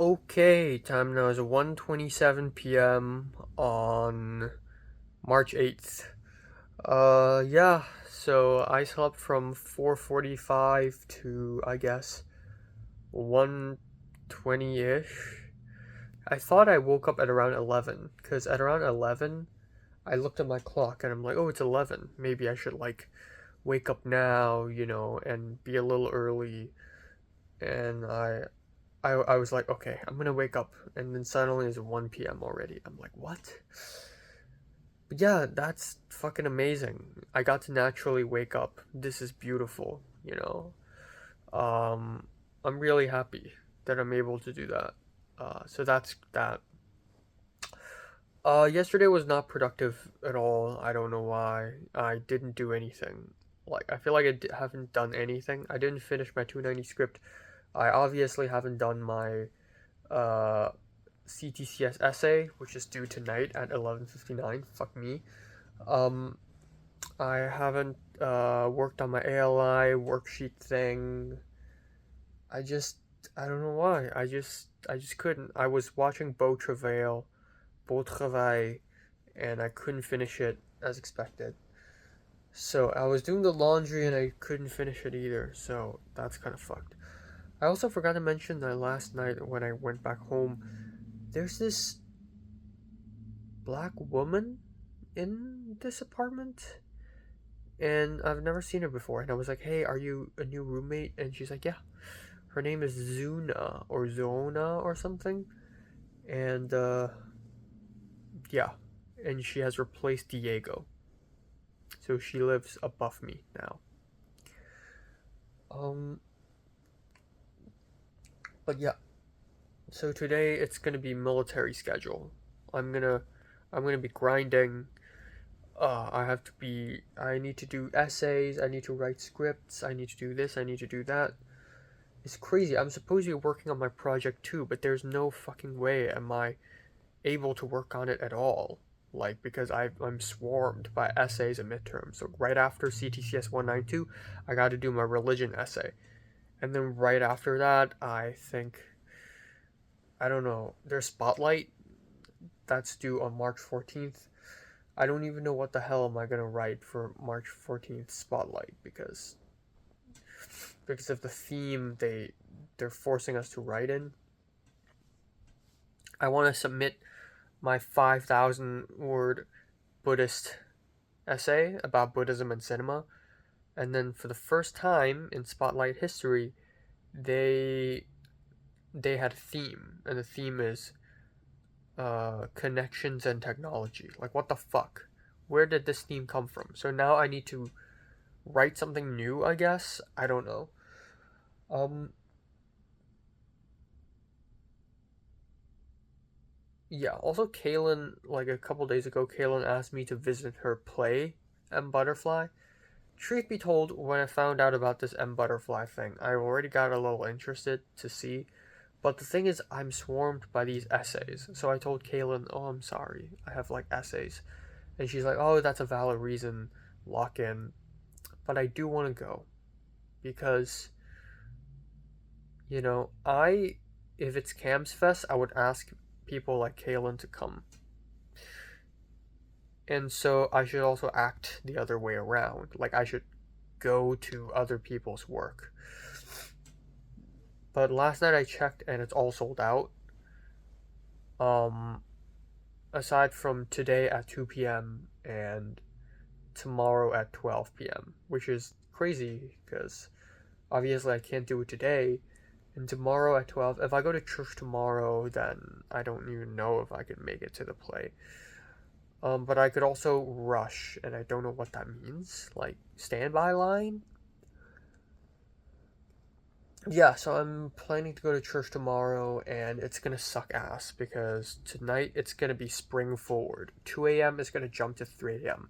Okay, time now is 1:27 p.m. on March 8th. Yeah, so I slept from 4:45 to I guess 1:20-ish. I thought I woke up at around 11 cuz at around 11 I looked at my clock and I'm like, "Oh, it's 11. Maybe I should like wake up now, and be a little early." And I was like, okay, I'm gonna wake up, and then suddenly it's 1 p.m. already. I'm like, what? But yeah, that's fucking amazing. I got to naturally wake up. This is beautiful. Um, I'm really happy that I'm able to do that. So that's that. Yesterday was not productive at all. I don't know why. I didn't do anything. Like, I feel like haven't done anything. I didn't finish my 290 script. I obviously haven't done my uh, CTCS essay, which is due tonight at 11:59. Fuck me. Um, I haven't worked on my ALI worksheet thing. I just I don't know why. I just couldn't. I was watching Beau Travail, and I couldn't finish it as expected. So I was doing the laundry and I couldn't finish it either. So that's kind of fucked. I also forgot to mention that last night when I went back home, there's this black woman in this apartment, and I've never seen her before. And I was like, "Hey, are you a new roommate?" And she's like, "Yeah." Her name is Zuna or Zona or something, and yeah, and she has replaced Diego, so she lives above me now. Um, but yeah, so today it's gonna be military schedule. I'm gonna I'm gonna be grinding. I need to do essays, I need to write scripts, I need to do this, I need to do that. It's crazy. I'm supposed to be working on my project too, but there's no fucking way am I able to work on it at all. Like, because I'm swarmed by essays and midterms. So right after CTCS 192, I got to do my religion essay. And then right after that, I don't know, there's Spotlight that's due on March 14th. I don't even know what the hell am I going to write for March 14th Spotlight because of the theme they're forcing us to write in. I want to submit my 5,000 word Buddhist essay about Buddhism and cinema, and then for the first time in Spotlight history, they they had a theme, and the theme is connections and technology. Like, what the fuck? Where did this theme come from? So now I need to write something new, I guess. I don't know. Um, yeah. Also, Kaylin, like a couple days ago, Kaylin asked me to visit her play, M Butterfly. Truth be told, when I found out about this M Butterfly thing, I already got a little interested to see. But the thing is, I'm swarmed by these essays. So I told Kaylin, "Oh, I'm sorry, I have like essays," and she's like, "Oh, that's a valid reason. Lock in." But I do want to go because I if it's Cam's Fest, I would ask people like Kaylin to come. And so I should also act the other way around. Like, I should go to other people's work. But last night I checked and it's all sold out. Um, Aside from today at 2 p.m. and tomorrow at 12 p.m., which is crazy because obviously I can't do it today. And tomorrow at 12, if I go to church tomorrow, then I don't even know if I can make it to the play. But I could also rush, and I don't know what that means. Like, standby line? Yeah, so I'm planning to go to church tomorrow, and it's gonna suck ass because tonight it's gonna be spring forward. 2 a.m. is gonna jump to 3 a.m.,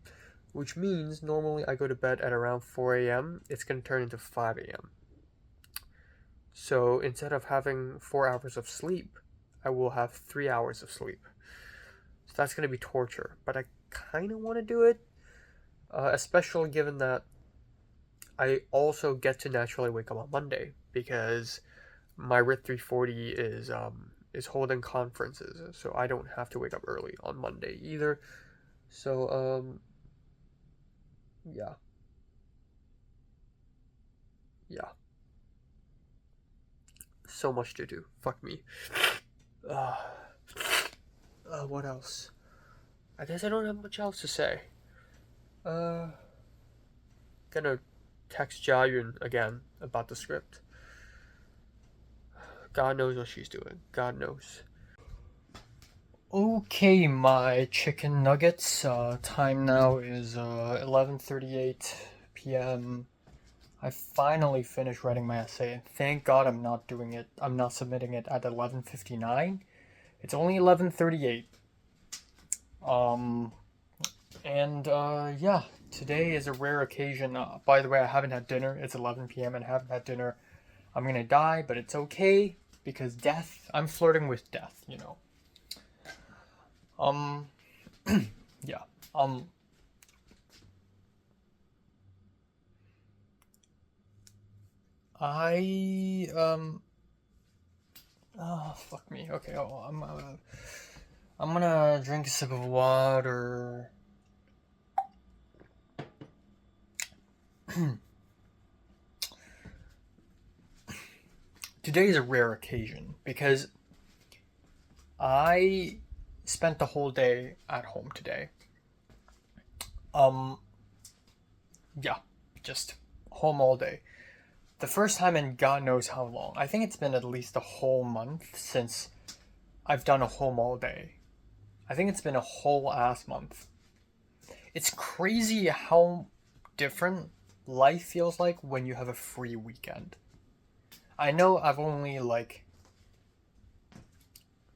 which means normally I go to bed at around 4 a.m., it's gonna turn into 5 a.m. So instead of having 4 hours of sleep, I will have 3 hours of sleep. So that's gonna be torture, but I kind of want to do it, especially given that I also get to naturally wake up on Monday because my RIT 340 is is holding conferences, so I don't have to wake up early on Monday either. So, yeah. Yeah. So much to do. Fuck me. Uh, what else? I guess I don't have much else to say. Gonna text Jiayun again about the script. God knows what she's doing. God knows. Okay, my chicken nuggets. Time now is 11:38 p.m. I finally finished writing my essay. Thank God I'm not doing it. I'm not submitting it at 11:59. It's only 11:38. Yeah, today is a rare occasion. By the way, I haven't had dinner. It's 11 p.m. and I haven't had dinner. I'm gonna die, but it's okay because death. I'm flirting with death, you know. Um, yeah. I Oh, fuck me. Okay. Oh, I'm gonna drink a sip of water. Today is a rare occasion because I spent the whole day at home today. Um, yeah, just home all day. The first time in God knows how long. I think it's been at least a whole month since I've done a home all day. I think it's been a whole ass month. It's crazy how different life feels like when you have a free weekend. I know I've only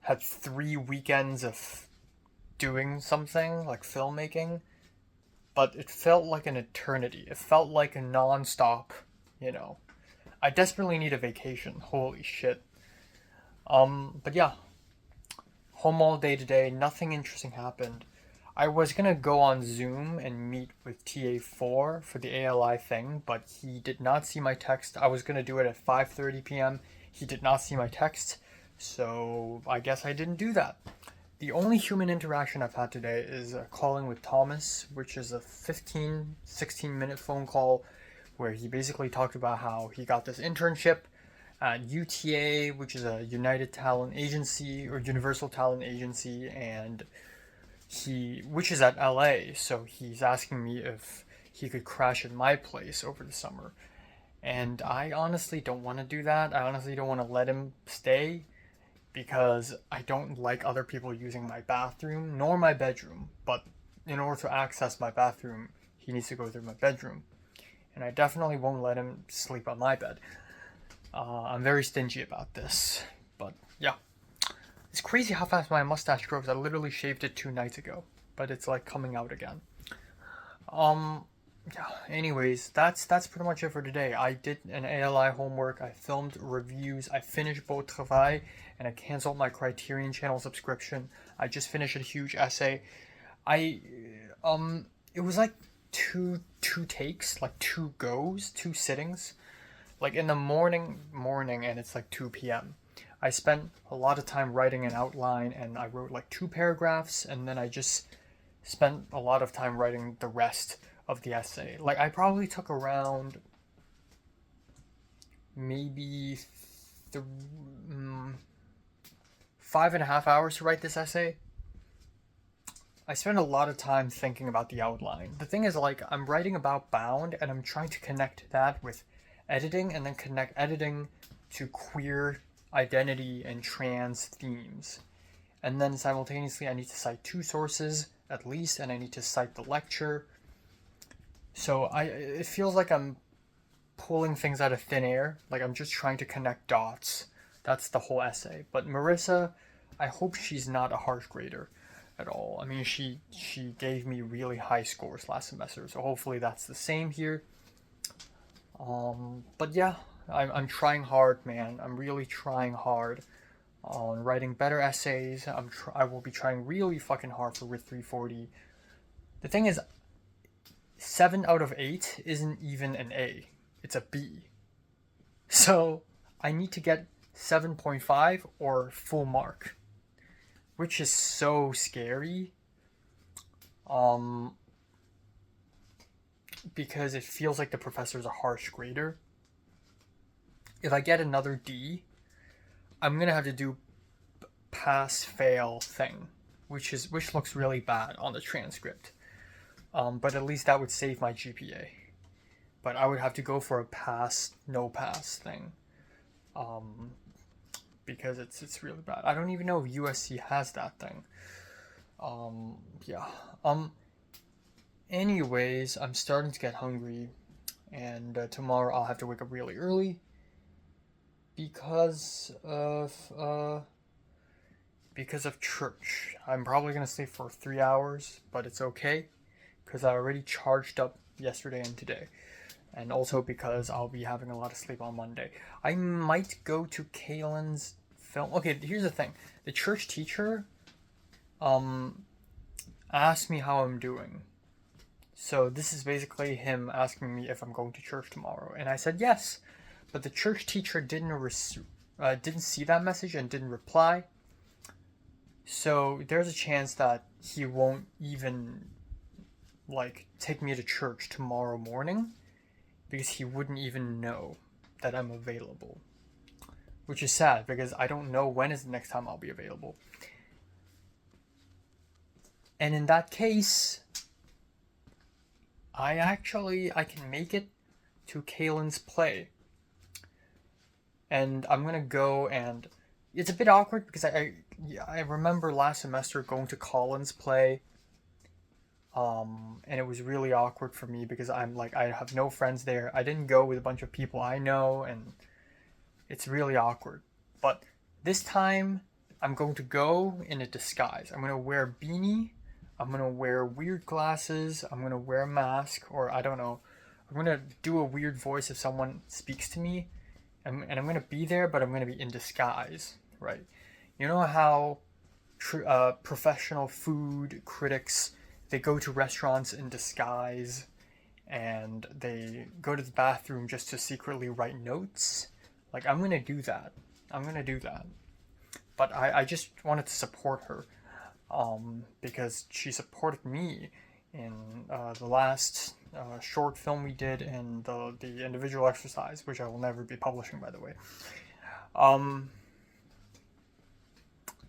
had 3 weekends of doing something like filmmaking, but it felt like an eternity. It felt like a non-stop, you know. I desperately need a vacation. Holy shit. But yeah, home all day today. Nothing interesting happened. I was gonna go on Zoom and meet with TA4 for the ALI thing, but he did not see my text. I was gonna do it at 5:30 p.m. He did not see my text, so I guess I didn't do that. The only human interaction I've had today is calling with Thomas, which is a 16 minute phone call where he basically talked about how he got this internship at UTA, which is a United Talent Agency or Universal Talent Agency, and which is at LA, so he's asking me if he could crash at my place over the summer. And I honestly don't want to do that. I honestly don't want to let him stay because I don't like other people using my bathroom nor my bedroom. But in order to access my bathroom, he needs to go through my bedroom. And I definitely won't let him sleep on my bed. I'm very stingy about this. But yeah. It's crazy how fast my mustache grows. I literally shaved it 2 nights ago. But it's like coming out again. Yeah, anyways, that's pretty much it for today. I did an ALI homework, I filmed reviews, I finished Beau Travail, and I canceled my Criterion Channel subscription. I just finished a huge essay. I it was like two takes, like 2 goes, 2 sittings. Like in the morning and it's like 2 p.m. I spent a lot of time writing an outline and I wrote like 2 paragraphs and then I just spent a lot of time writing the rest of the essay. Like I probably took around maybe 5.5 hours to write this essay. I spent a lot of time thinking about the outline. The thing is, like, I'm writing about Bound and I'm trying to connect that with editing and then connect editing to queer identity and trans themes. And then simultaneously, I need to cite 2 sources at least, and I need to cite the lecture. So it feels like I'm pulling things out of thin air. Like I'm just trying to connect dots. That's the whole essay. But Marissa, I hope she's not a harsh grader at all. I mean, she gave me really high scores last semester, so hopefully that's the same here. But yeah, I'm trying hard, man. I'm really trying hard on writing better essays. I will be trying really fucking hard for RIT 340. The thing is, 7 out of 8 isn't even an A. It's a B. So I need to get 7.5 or full mark, which is so scary. Because it feels like the professor is a harsh grader. If I get another D, I'm gonna have to do pass fail thing, which looks really bad on the transcript. But at least that would save my GPA. But I would have to go for a pass no pass thing. Because it's really bad. I don't even know if USC has that thing. Yeah. Anyways, I'm starting to get hungry, and tomorrow I'll have to wake up really early because of church. I'm probably gonna sleep for 3 hours, but it's okay because I already charged up yesterday and today, and also because I'll be having a lot of sleep on Monday. I might go to Kaylin's film. Okay, here's the thing: the church teacher, asked me how I'm doing. So this is basically him asking me if I'm going to church tomorrow, and I said yes. But the church teacher didn't see that message and didn't reply. So there's a chance that he won't even take me to church tomorrow morning because he wouldn't even know that I'm available. Which is sad because I don't know when is the next time I'll be available. And in that case, I can make it to Kaylin's play. And I'm gonna go, and it's a bit awkward because I remember last semester going to Colin's play. And it was really awkward for me because I have no friends there. I didn't go with a bunch of people I know, and it's really awkward. But this time I'm going to go in a disguise. I'm gonna wear a beanie. I'm gonna wear weird glasses. I'm gonna wear a mask, or I don't know. I'm gonna do a weird voice if someone speaks to me, and I'm gonna be there, but I'm gonna be in disguise, right? You know how professional food critics, they go to restaurants in disguise, and they go to the bathroom just to secretly write notes? I'm gonna do that. But I just wanted to support her. Because she supported me in the last short film we did and the individual exercise, which I will never be publishing, by the way.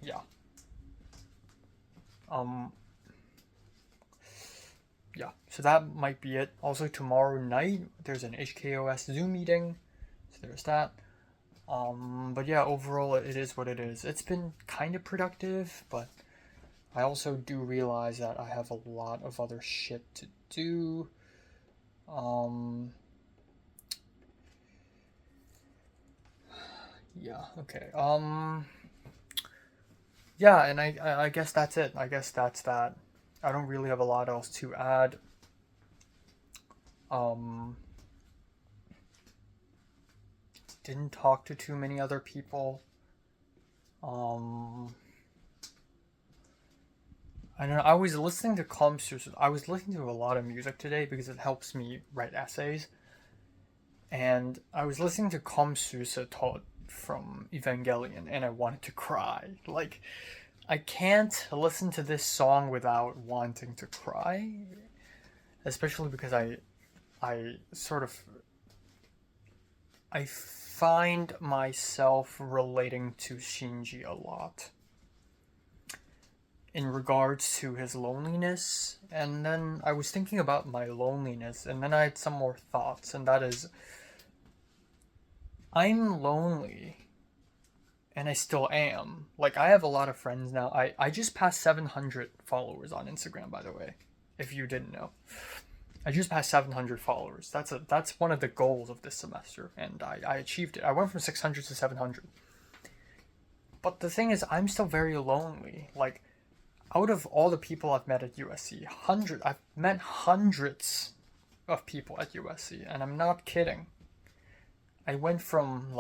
Yeah. Yeah, so that might be it. Also, tomorrow night, there's an HKOS Zoom meeting, so there's that. But yeah, overall, it is what it is. It's been kind of productive, but I also do realize that I have a lot of other shit to do. Yeah, okay. Yeah, and I guess that's it. I guess that's that. I don't really have a lot else to add. Didn't talk to too many other people. I don't know. I was listening to I was listening to a lot of music today because it helps me write essays. And I was listening to Komsusa taught from Evangelion, and I wanted to cry. I can't listen to this song without wanting to cry, especially because I find myself relating to Shinji a lot in regards to his loneliness. And then I was thinking about my loneliness, and then I had some more thoughts, and that is, I'm lonely, and I still am. I have a lot of friends now. I just passed 700 followers on Instagram, by the way, if you didn't know. I just passed 700 followers. That's one of the goals of this semester, and I achieved it. I went from 600 to 700. But the thing is, I'm still very lonely. Out of all the people I've met at USC, I've met hundreds of people at USC, and I'm not kidding. I went from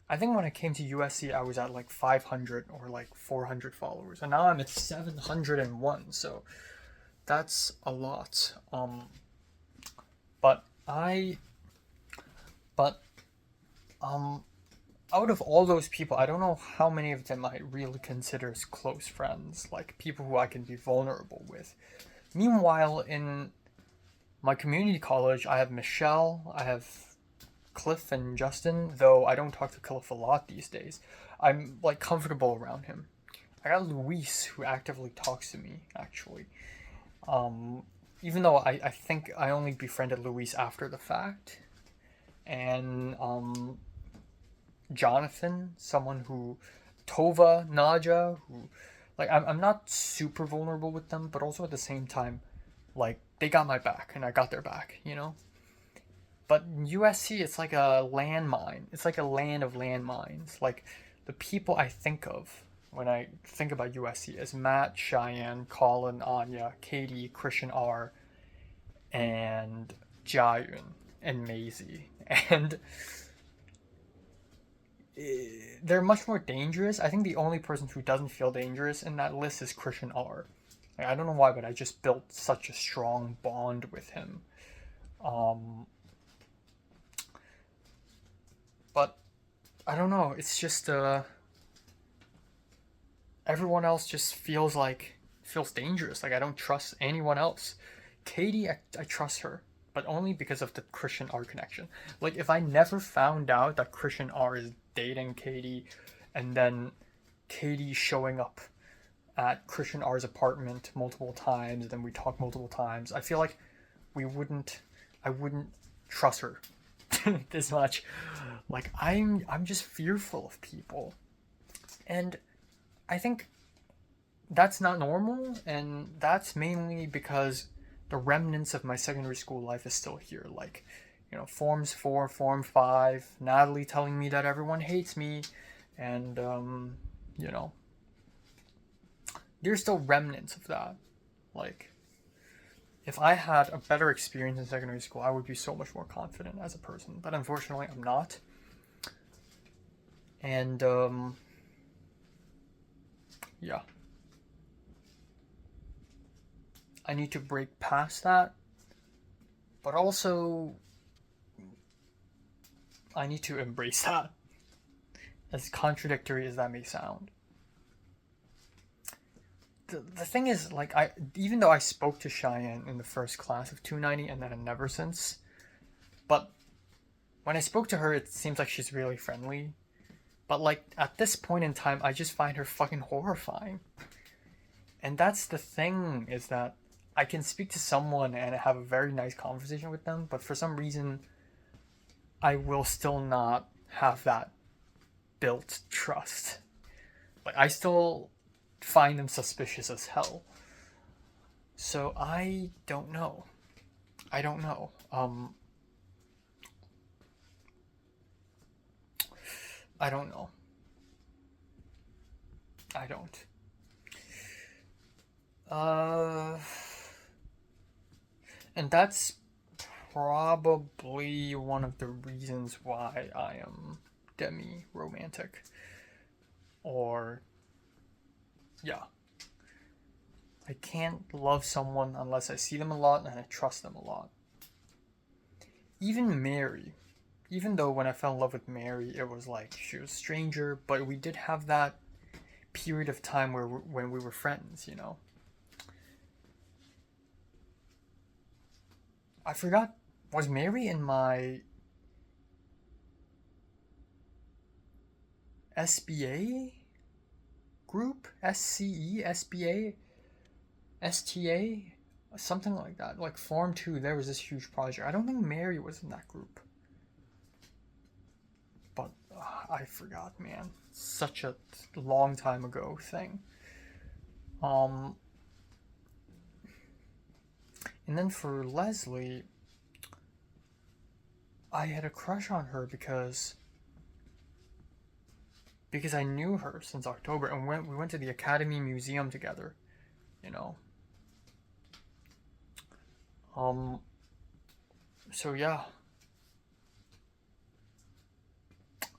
I think when I came to USC, I was at 500 or 400 followers, and now I'm at 701. So that's a lot. But out of all those people, I don't know how many of them I really consider as close friends, like people who I can be vulnerable with. Meanwhile, in my community college, I have Michelle, I have Cliff and Justin, though I don't talk to Cliff a lot these days. I'm like comfortable around him. I got Luis who actively talks to me, actually. Um, Even though I think I only befriended Luis after the fact. And Jonathan, someone who, Tova, Naja, who, like, I'm not super vulnerable with them, but also at the same time, like, they got my back and I got their back, you know? But USC, it's like a landmine. It's like a land of landmines. Like, the people I think of when I think about USC is Matt, Cheyenne, Colin, Anya, Katie, Christian R, and Jiayun, and Maisie. And they're much more dangerous. I think the only person who doesn't feel dangerous in that list is Christian R. Like, I don't know why, but I just built such a strong bond with him. Um, but I don't know. It's just everyone else just feels dangerous. Like I don't trust anyone else. Katie, I trust her, but only because of the Christian R connection. Like if I never found out that Christian R is dating Katie, and then Katie showing up at Christian R's apartment multiple times, then we talk multiple times, I feel like we wouldn't, I wouldn't trust her this much. Like I'm just fearful of people, and I think that's not normal, and that's mainly because the remnants of my secondary school life is still here. Like, Forms 4, Form 5, Natalie telling me that everyone hates me, and, you know, there's still remnants of that. Like, if I had a better experience in secondary school, I would be so much more confident as a person, but unfortunately, I'm not. And, yeah. I need to break past that, but also I need to embrace that, as contradictory as that may sound. The thing is, like, even though I spoke to Cheyenne in the first class of 290 and then never since, but when I spoke to her, it seems like she's really friendly. But, like, at this point in time, I just find her fucking horrifying. And that's the thing, is that I can speak to someone and have a very nice conversation with them, but for some reason, I will still not have that built trust. Like, I still find them suspicious as hell. So I don't know. I don't know. I don't know. I don't. And that's probably one of the reasons why I am demi-romantic. Or, yeah. I can't love someone unless I see them a lot and I trust them a lot. Even Mary. Even though when I fell in love with Mary, it was like she was a stranger, but we did have that period of time when we were friends, I forgot, was Mary in my SBA group? SCE? SBA? STA? Something like that. Like Form 2, there was this huge project. I don't think Mary was in that group. But I forgot, man. Such a long time ago thing. And then for Leslie, I had a crush on her because I knew her since October, and we went to the Academy Museum together, you know. So yeah,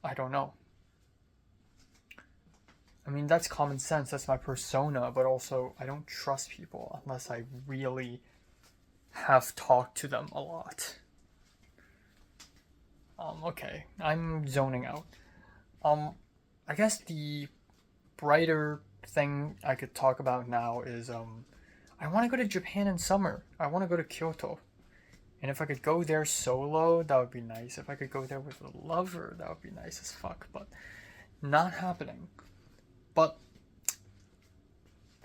I don't know. I mean, that's common sense, that's my persona, but also I don't trust people unless I really have talked to them a lot. Okay, I'm zoning out. I guess the brighter thing I could talk about now is I want to go to Japan in summer. I want to go to Kyoto. And if I could go there solo, that would be nice. If I could go there with a lover, that would be nice as fuck. But not happening. But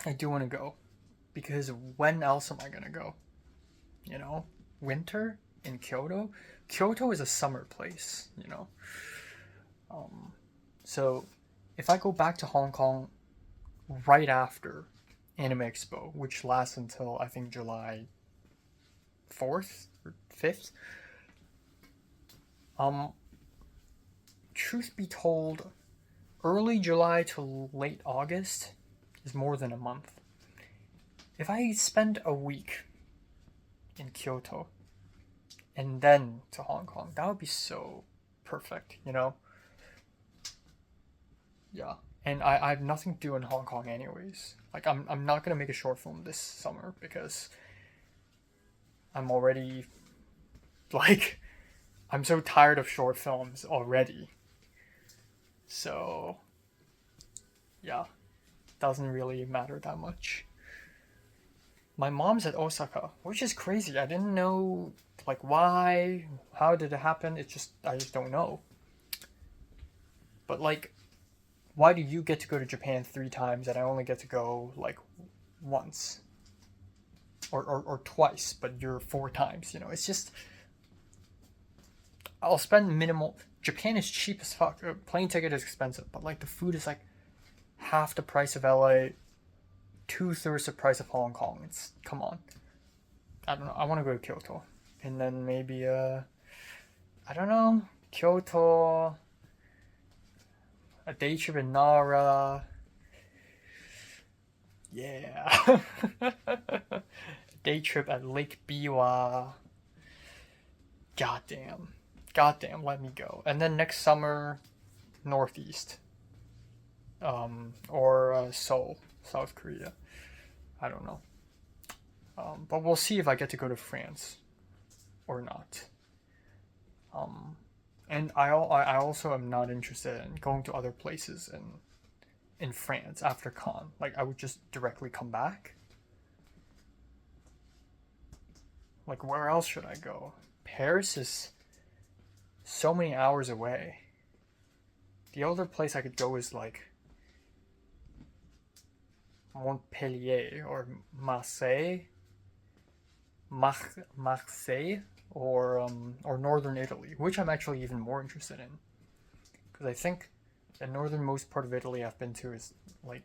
I do want to go. Because when else am I going to go? You know? Winter in Kyoto? Kyoto is a summer place, you know? So if I go back to Hong Kong right after Anime Expo, which lasts until I think July 4th or 5th, truth be told, early July to late August is more than a month. If I spend a week in Kyoto and then to Hong Kong, that would be so perfect, you know? Yeah. And I have nothing to do in Hong Kong anyways. Like I'm not gonna make a short film this summer because I'm already like I'm so tired of short films already. So yeah, doesn't really matter that much. My mom's at Osaka, which is crazy. I didn't know like why, how did it happen? I just don't know. But like why do you get to go to Japan 3 times and I only get to go like once? Or twice, but you're 4 times, you know? It's just I'll spend minimal. Japan is cheap as fuck. Plane ticket is expensive, but like the food is like half the price of LA, 2/3 the price of Hong Kong. It's come on. I don't know. I want to go to Kyoto, and then maybe I don't know, Kyoto, a day trip in Nara. Yeah. Day trip at Lake Biwa. Goddamn. Goddamn, let me go. And then next summer, Northeast. Or Seoul, South Korea. I don't know. But we'll see if I get to go to France or not. And I also am not interested in going to other places in France after Cannes. Like I would just directly come back. Like where else should I go? Paris is so many hours away. The other place I could go is like Montpellier or Marseille, Marseille, or northern Italy, which I'm actually even more interested in, because I think the northernmost part of Italy I've been to is like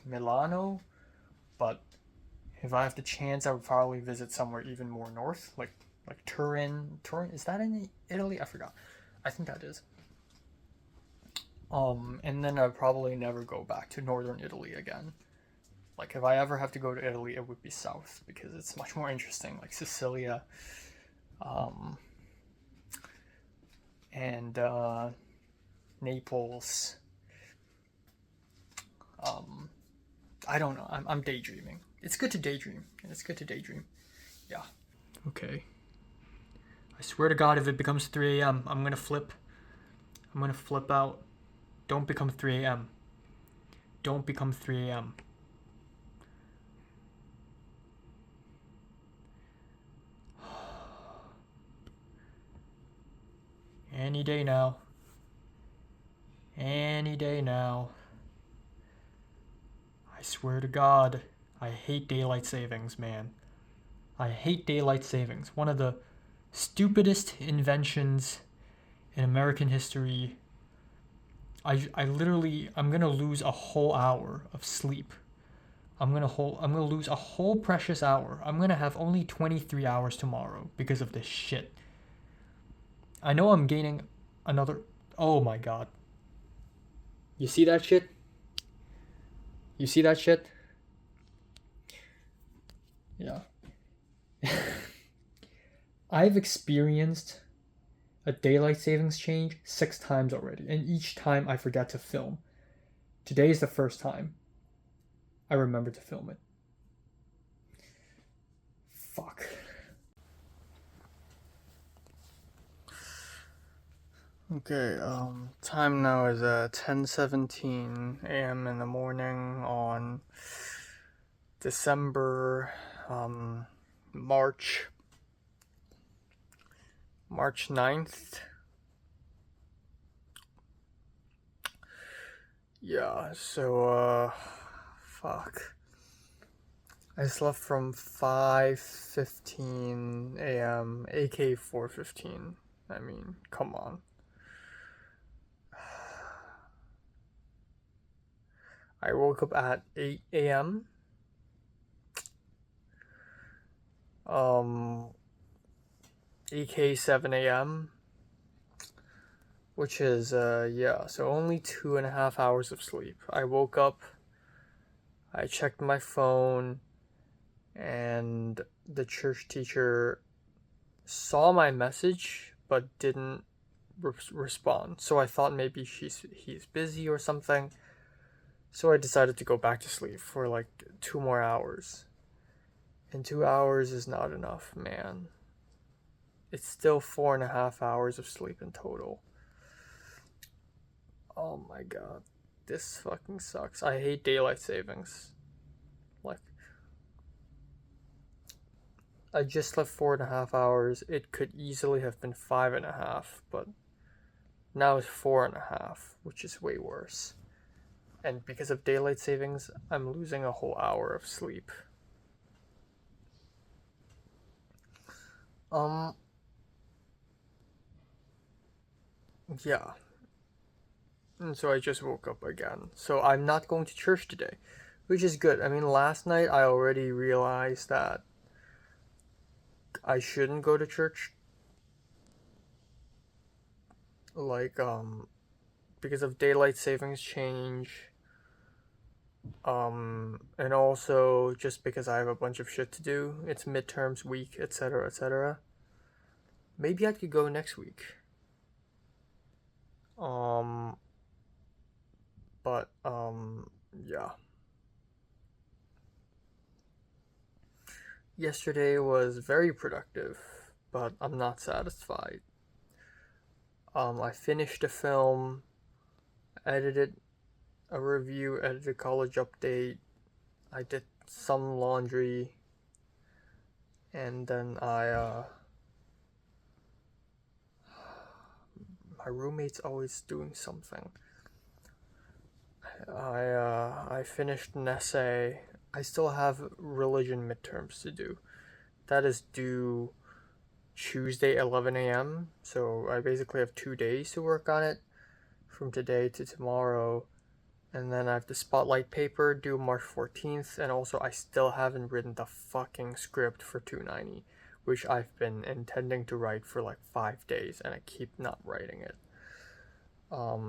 Milano, but if I have the chance, I would probably visit somewhere even more north, like Turin. Turin, is that in Italy? I forgot. I think that is. And then I'd probably never go back to northern Italy again. Like if I ever have to go to Italy, it would be south because it's much more interesting, like Sicilia, um, and Naples. I don't know. I'm daydreaming. It's good to daydream. It's good to daydream. Yeah. Okay. I swear to God, if it becomes 3 a.m., I'm gonna flip. I'm gonna flip out. Don't become 3 a.m. Don't become 3 a.m. Any day now. Any day now. I swear to God, I hate daylight savings, man. I hate daylight savings. One of the stupidest inventions in American history. I'm gonna lose a whole hour of sleep. I'm gonna lose a whole precious hour. I'm gonna have only 23 hours tomorrow because of this shit. I know I'm gaining another. Oh my God. You see that shit? You see that shit? Yeah. I've experienced a daylight savings change 6 times already, and each time I forget to film. Today is the first time I remember to film it. Fuck. Okay, time now is 10:17 a.m. in the morning on December, March 9th. Yeah, so, fuck. I slept from 5:15 a.m., aka 4:15. I mean, come on. I woke up at 8 a.m. aka 7 a.m., which is, yeah, so only 2.5 hours of sleep. I woke up, I checked my phone, and the church teacher saw my message but didn't respond. So I thought maybe he's busy or something. So I decided to go back to sleep for like 2 more hours. And 2 hours is not enough, man. It's still 4.5 hours of sleep in total. Oh my god. This fucking sucks. I hate daylight savings. Like, I just slept 4.5 hours. It could easily have been 5.5, but now it's 4.5, which is way worse. And because of daylight savings, I'm losing a whole hour of sleep. Um, yeah. And so I just woke up again. So I'm not going to church today, which is good. I mean, last night I already realized that I shouldn't go to church. Like, because of daylight savings change. And also just because I have a bunch of shit to do. It's midterms week, etc., etc. Maybe I could go next week. Um, but yeah. Yesterday was very productive, but I'm not satisfied. I finished a film, edited a review, edited a college update. I did some laundry, and then my roommate's always doing something. I finished an essay. I still have religion midterms to do. That is due Tuesday 11 a.m. So I basically have 2 days to work on it, from today to tomorrow. And then I have the spotlight paper due March 14th, and also I still haven't written the fucking script for 290, which I've been intending to write for like 5 days, and I keep not writing it.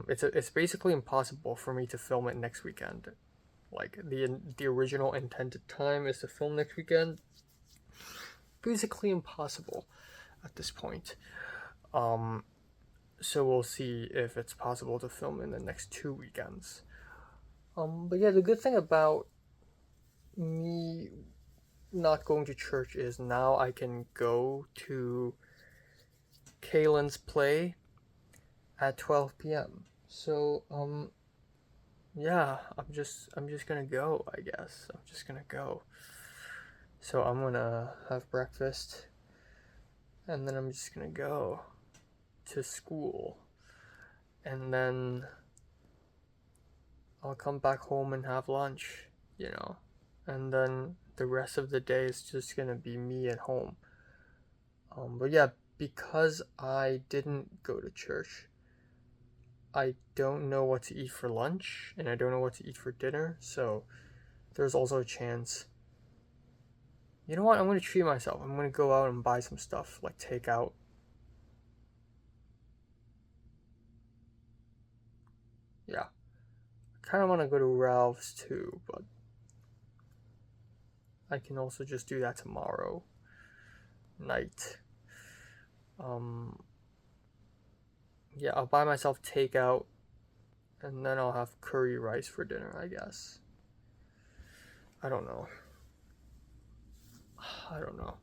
It's basically impossible for me to film it next weekend. Like, the original intended time is to film next weekend. Basically impossible at this point. So we'll see if it's possible to film in the next 2 weekends. But yeah, the good thing about me not going to church is now I can go to Kaylin's play at 12 p.m. So yeah, I'm just gonna go, I guess. I'm just gonna go. So I'm gonna have breakfast, and then I'm just gonna go to school, and then I'll come back home and have lunch, you know. And then the rest of the day is just gonna be me at home. But yeah, because I didn't go to church, I don't know what to eat for lunch, and I don't know what to eat for dinner, so there's also a chance. You know what? I'm gonna treat myself. I'm gonna go out and buy some stuff, like takeout. Yeah. I kind of want to go to Ralph's too, but I can also just do that tomorrow night. Um, yeah, I'll buy myself takeout, and then I'll have curry rice for dinner, I guess. I don't know. I don't know.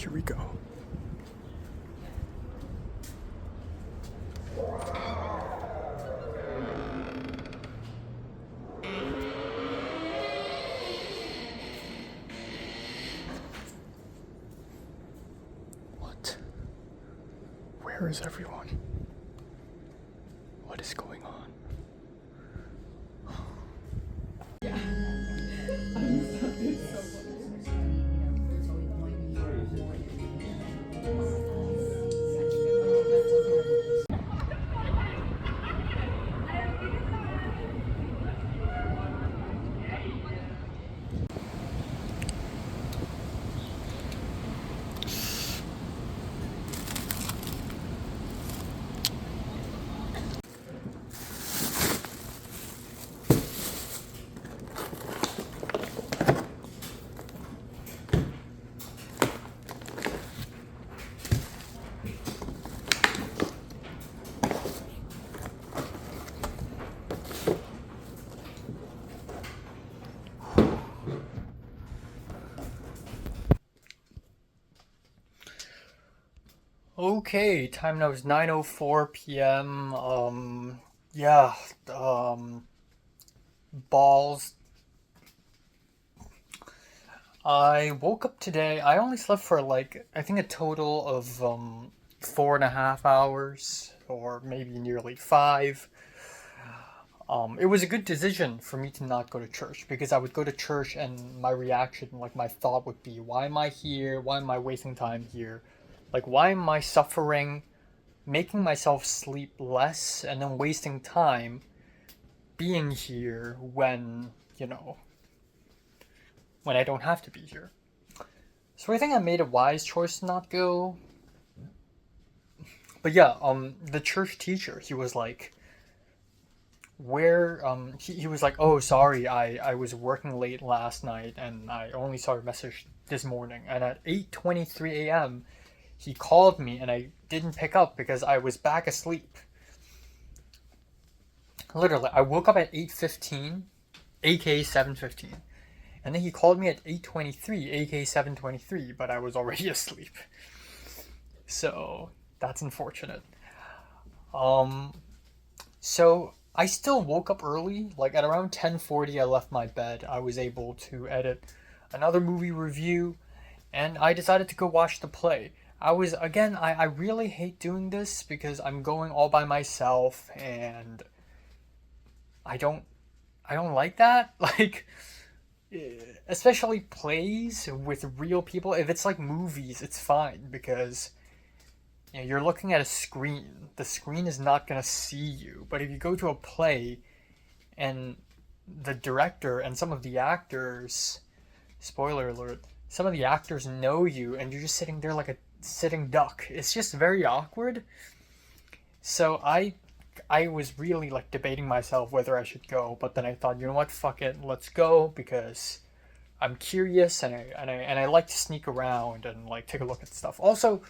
Here we go. What? Where is everyone? What is going on? Okay, time now is 9:04 p.m. Yeah, balls. I woke up today. I only slept for like, I think a total of 4.5 hours, or maybe nearly 5. It was a good decision for me to not go to church, because I would go to church and my reaction, like my thought would be, why am I here? Why am I wasting time here? Like, why am I suffering, making myself sleep less, and then wasting time being here when, when I don't have to be here? So I think I made a wise choice to not go. But yeah, the church teacher, he was like, he was like, oh, sorry, I was working late last night and I only saw your message this morning. And at 8:23 a.m., he called me and I didn't pick up because I was back asleep. Literally, I woke up at 8:15, aka 7:15. And then he called me at 8:23, aka 7:23, but I was already asleep. So, that's unfortunate. So I still woke up early. Like at around 10:40 I left my bed. I was able to edit another movie review and I decided to go watch the play. I really hate doing this because I'm going all by myself and I don't like that. Like, especially plays with real people. If it's like movies, it's fine because you're looking at a screen. The screen is not gonna see you. But if you go to a play and the director and some of the actors, spoiler alert, some of the actors know you and you're just sitting there like a sitting duck. It's just very awkward. So I was really like debating myself whether I should go, but then I thought, you know what, fuck it, let's go because I'm curious and I like to sneak around and like take a look at stuff. Also,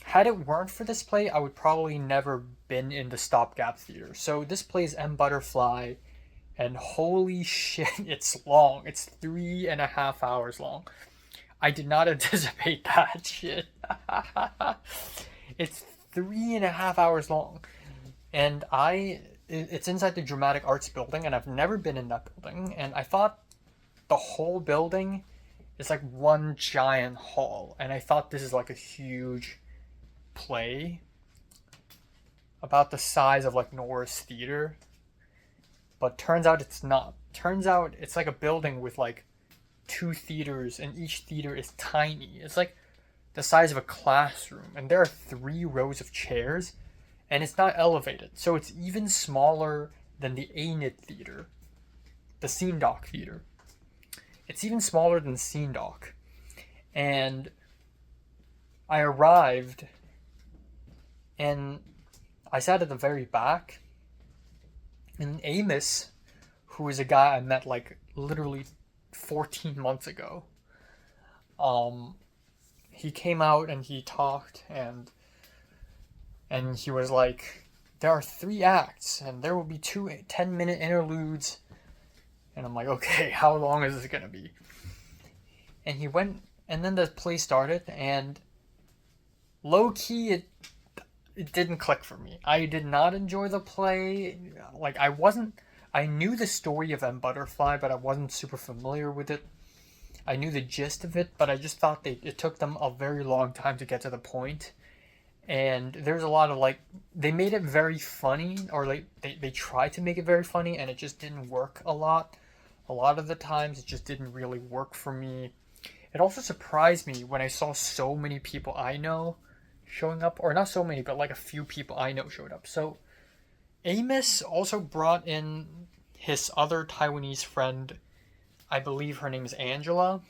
had it weren't for this play, I would probably never been in the Stopgap Theater. So this play is M. Butterfly, and holy shit, it's long. It's 3.5 hours long. I did not anticipate that shit. It's 3.5 hours long. And it's inside the Dramatic Arts building, and I've never been in that building, and I thought the whole building is like one giant hall, and I thought this is like a huge play about the size of like Norris Theater, but turns out it's not. Turns out it's like a building with like 2 theaters, and each theater is tiny. It's like the size of a classroom, and there are 3 rows of chairs, and it's not elevated, so it's even smaller than the ANIT Theater, the Scene Doc Theater. It's even smaller than Scene Doc, and I arrived and I sat at the very back, and Amos, who is a guy I met like literally 14 months ago, he came out and he talked and he was like, there are 3 acts and there will be 2 10-minute interludes. And I'm like, okay, how long is this gonna be? And he went And then the play started, and low key, it didn't click for me. I did not enjoy the play. Like, I wasn't. I knew the story of M Butterfly, but I wasn't super familiar with it. I knew the gist of it, but I just thought it took them a very long time to get to the point. And there's a lot of like, they made it very funny, or like they tried to make it very funny, and it just didn't work a lot. A lot of the times, it just didn't really work for me. It also surprised me when I saw so many people I know showing up, or not so many, but like a few people I know showed up. So Amos also brought in his other Taiwanese friend. I believe her name is Angela.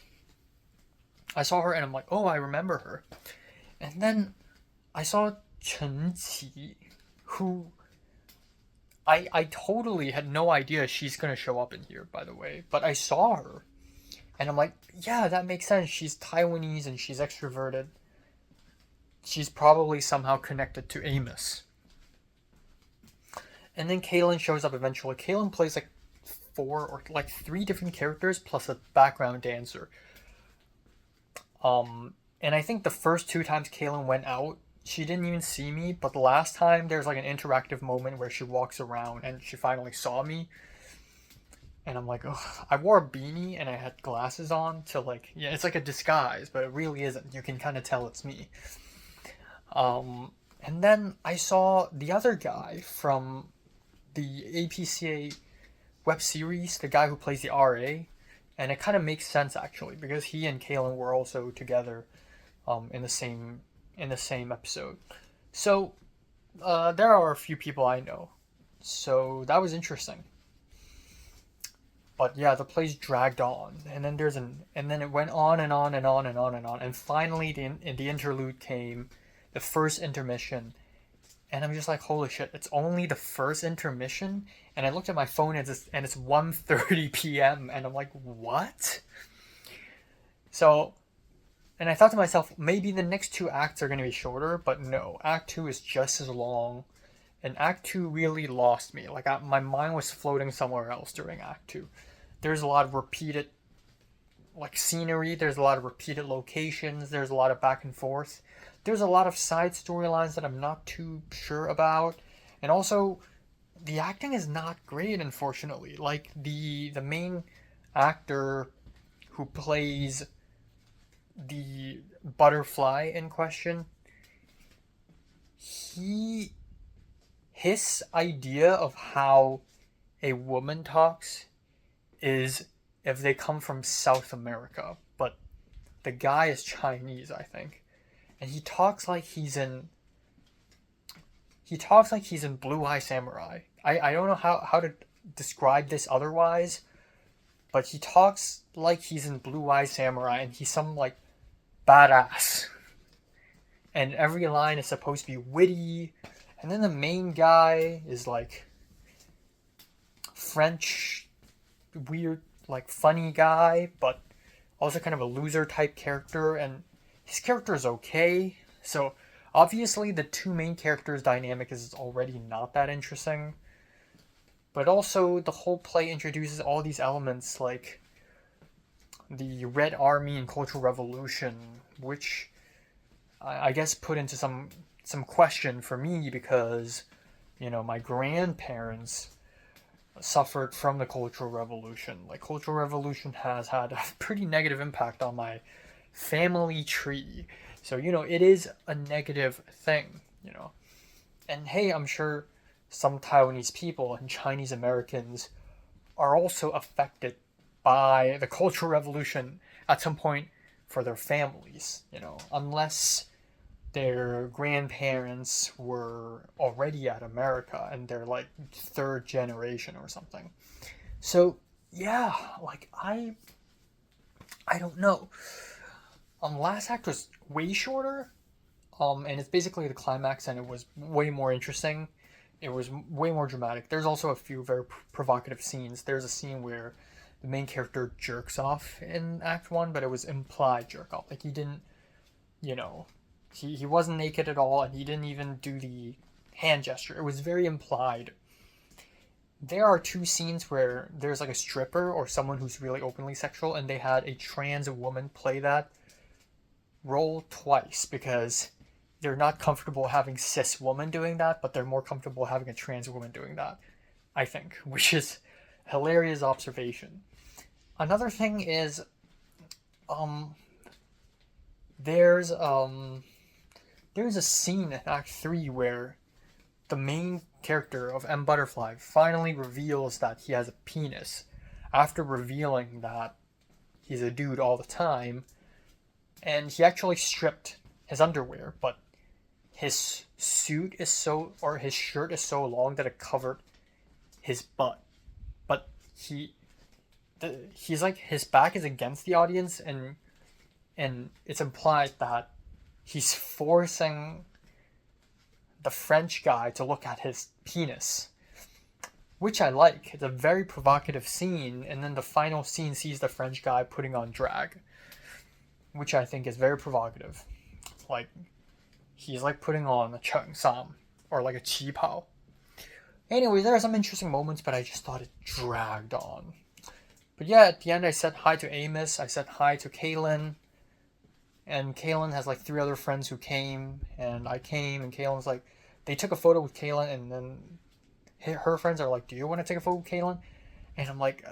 I saw her and I'm like, oh, I remember her. And then I saw Chen Qi, who I totally had no idea she's gonna show up in here, by the way. But I saw her, and I'm like, yeah, that makes sense. She's Taiwanese and she's extroverted. She's probably somehow connected to Amos. And then Kaylin shows up eventually. Kaylin plays like four or like three different characters plus a background dancer. And I think the first two times Kaylin went out, she didn't even see me. But the last time, there's like an interactive moment where she walks around and she finally saw me. And I'm like, oh, I wore a beanie and I had glasses on to like, yeah, it's like a disguise, but it really isn't. You can kind of tell it's me. And then I saw the other guy from the APCA web series, the guy who plays the RA, and it kind of makes sense actually because he and Kaylin were also together, in the same episode. So there are a few people I know, so that was interesting. But yeah, the plays dragged on, and then it went on and on and on and on and on, and finally the interlude came, the first intermission, and I'm just like, holy shit! It's only the first intermission, and I looked at my phone and it's 1:30 p.m. and I'm like, what? So, and I thought to myself, maybe the next two acts are going to be shorter, but no, Act Two is just as long, and Act Two really lost me. Like my mind was floating somewhere else during Act Two. There's a lot of repeated, like scenery. There's a lot of repeated locations. There's a lot of back and forth. There's a lot of side storylines that I'm not too sure about, and also the acting is not great, unfortunately. Like the main actor who plays the butterfly in question, his idea of how a woman talks is if they come from South America, but the guy is Chinese, I think, and he talks like he's in Blue Eye Samurai. I don't know how to describe this otherwise, but he talks like he's in Blue Eye Samurai, and he's some like badass. And every line is supposed to be witty, and then the main guy is like French, weird, like funny guy, but also kind of a loser type character, and his character is okay. So obviously the two main characters' dynamic is already not that interesting. But also the whole play introduces all these elements like the Red Army and Cultural Revolution, which I guess put into some question for me because, my grandparents suffered from the Cultural Revolution. Like, Cultural Revolution has had a pretty negative impact on my family tree. So, it is a negative thing, And hey, I'm sure some Taiwanese people and Chinese Americans are also affected by the Cultural Revolution at some point for their families, unless their grandparents were already at America and they're like third generation or something. So yeah, like I don't know. Last act was way shorter, and it's basically the climax, and it was way more interesting. It was way more dramatic. There's also a few very provocative scenes. There's a scene where the main character jerks off in Act 1, but it was implied jerk off. Like, he didn't, he wasn't naked at all, and he didn't even do the hand gesture. It was very implied. There are two scenes where there's like a stripper or someone who's really openly sexual, and they had a trans woman play that role twice because they're not comfortable having cis women doing that, but they're more comfortable having a trans woman doing that, I think, which is hilarious observation. Another thing is, um, there's there's a scene in Act 3 where the main character of M. Butterfly finally reveals that he has a penis after revealing that he's a dude all the time, and he actually stripped his underwear, but his suit is so, or his shirt is so long that it covered his butt. But he's like, his back is against the audience, and it's implied that he's forcing the French guy to look at his penis, which I like. It's a very provocative scene, and then the final scene sees the French guy putting on drag, which I think is very provocative. Like, he's like putting on a cheongsam or like a qipao. Anyway, there are some interesting moments, but I just thought it dragged on. But yeah, at the end I said hi to Amos, I said hi to Kaylin, and Kaylin has like 3 other friends who came, and I came, and Kaylin's like, they took a photo with Kaylin, and then her friends are like, do you want to take a photo with Kaylin? And I'm like,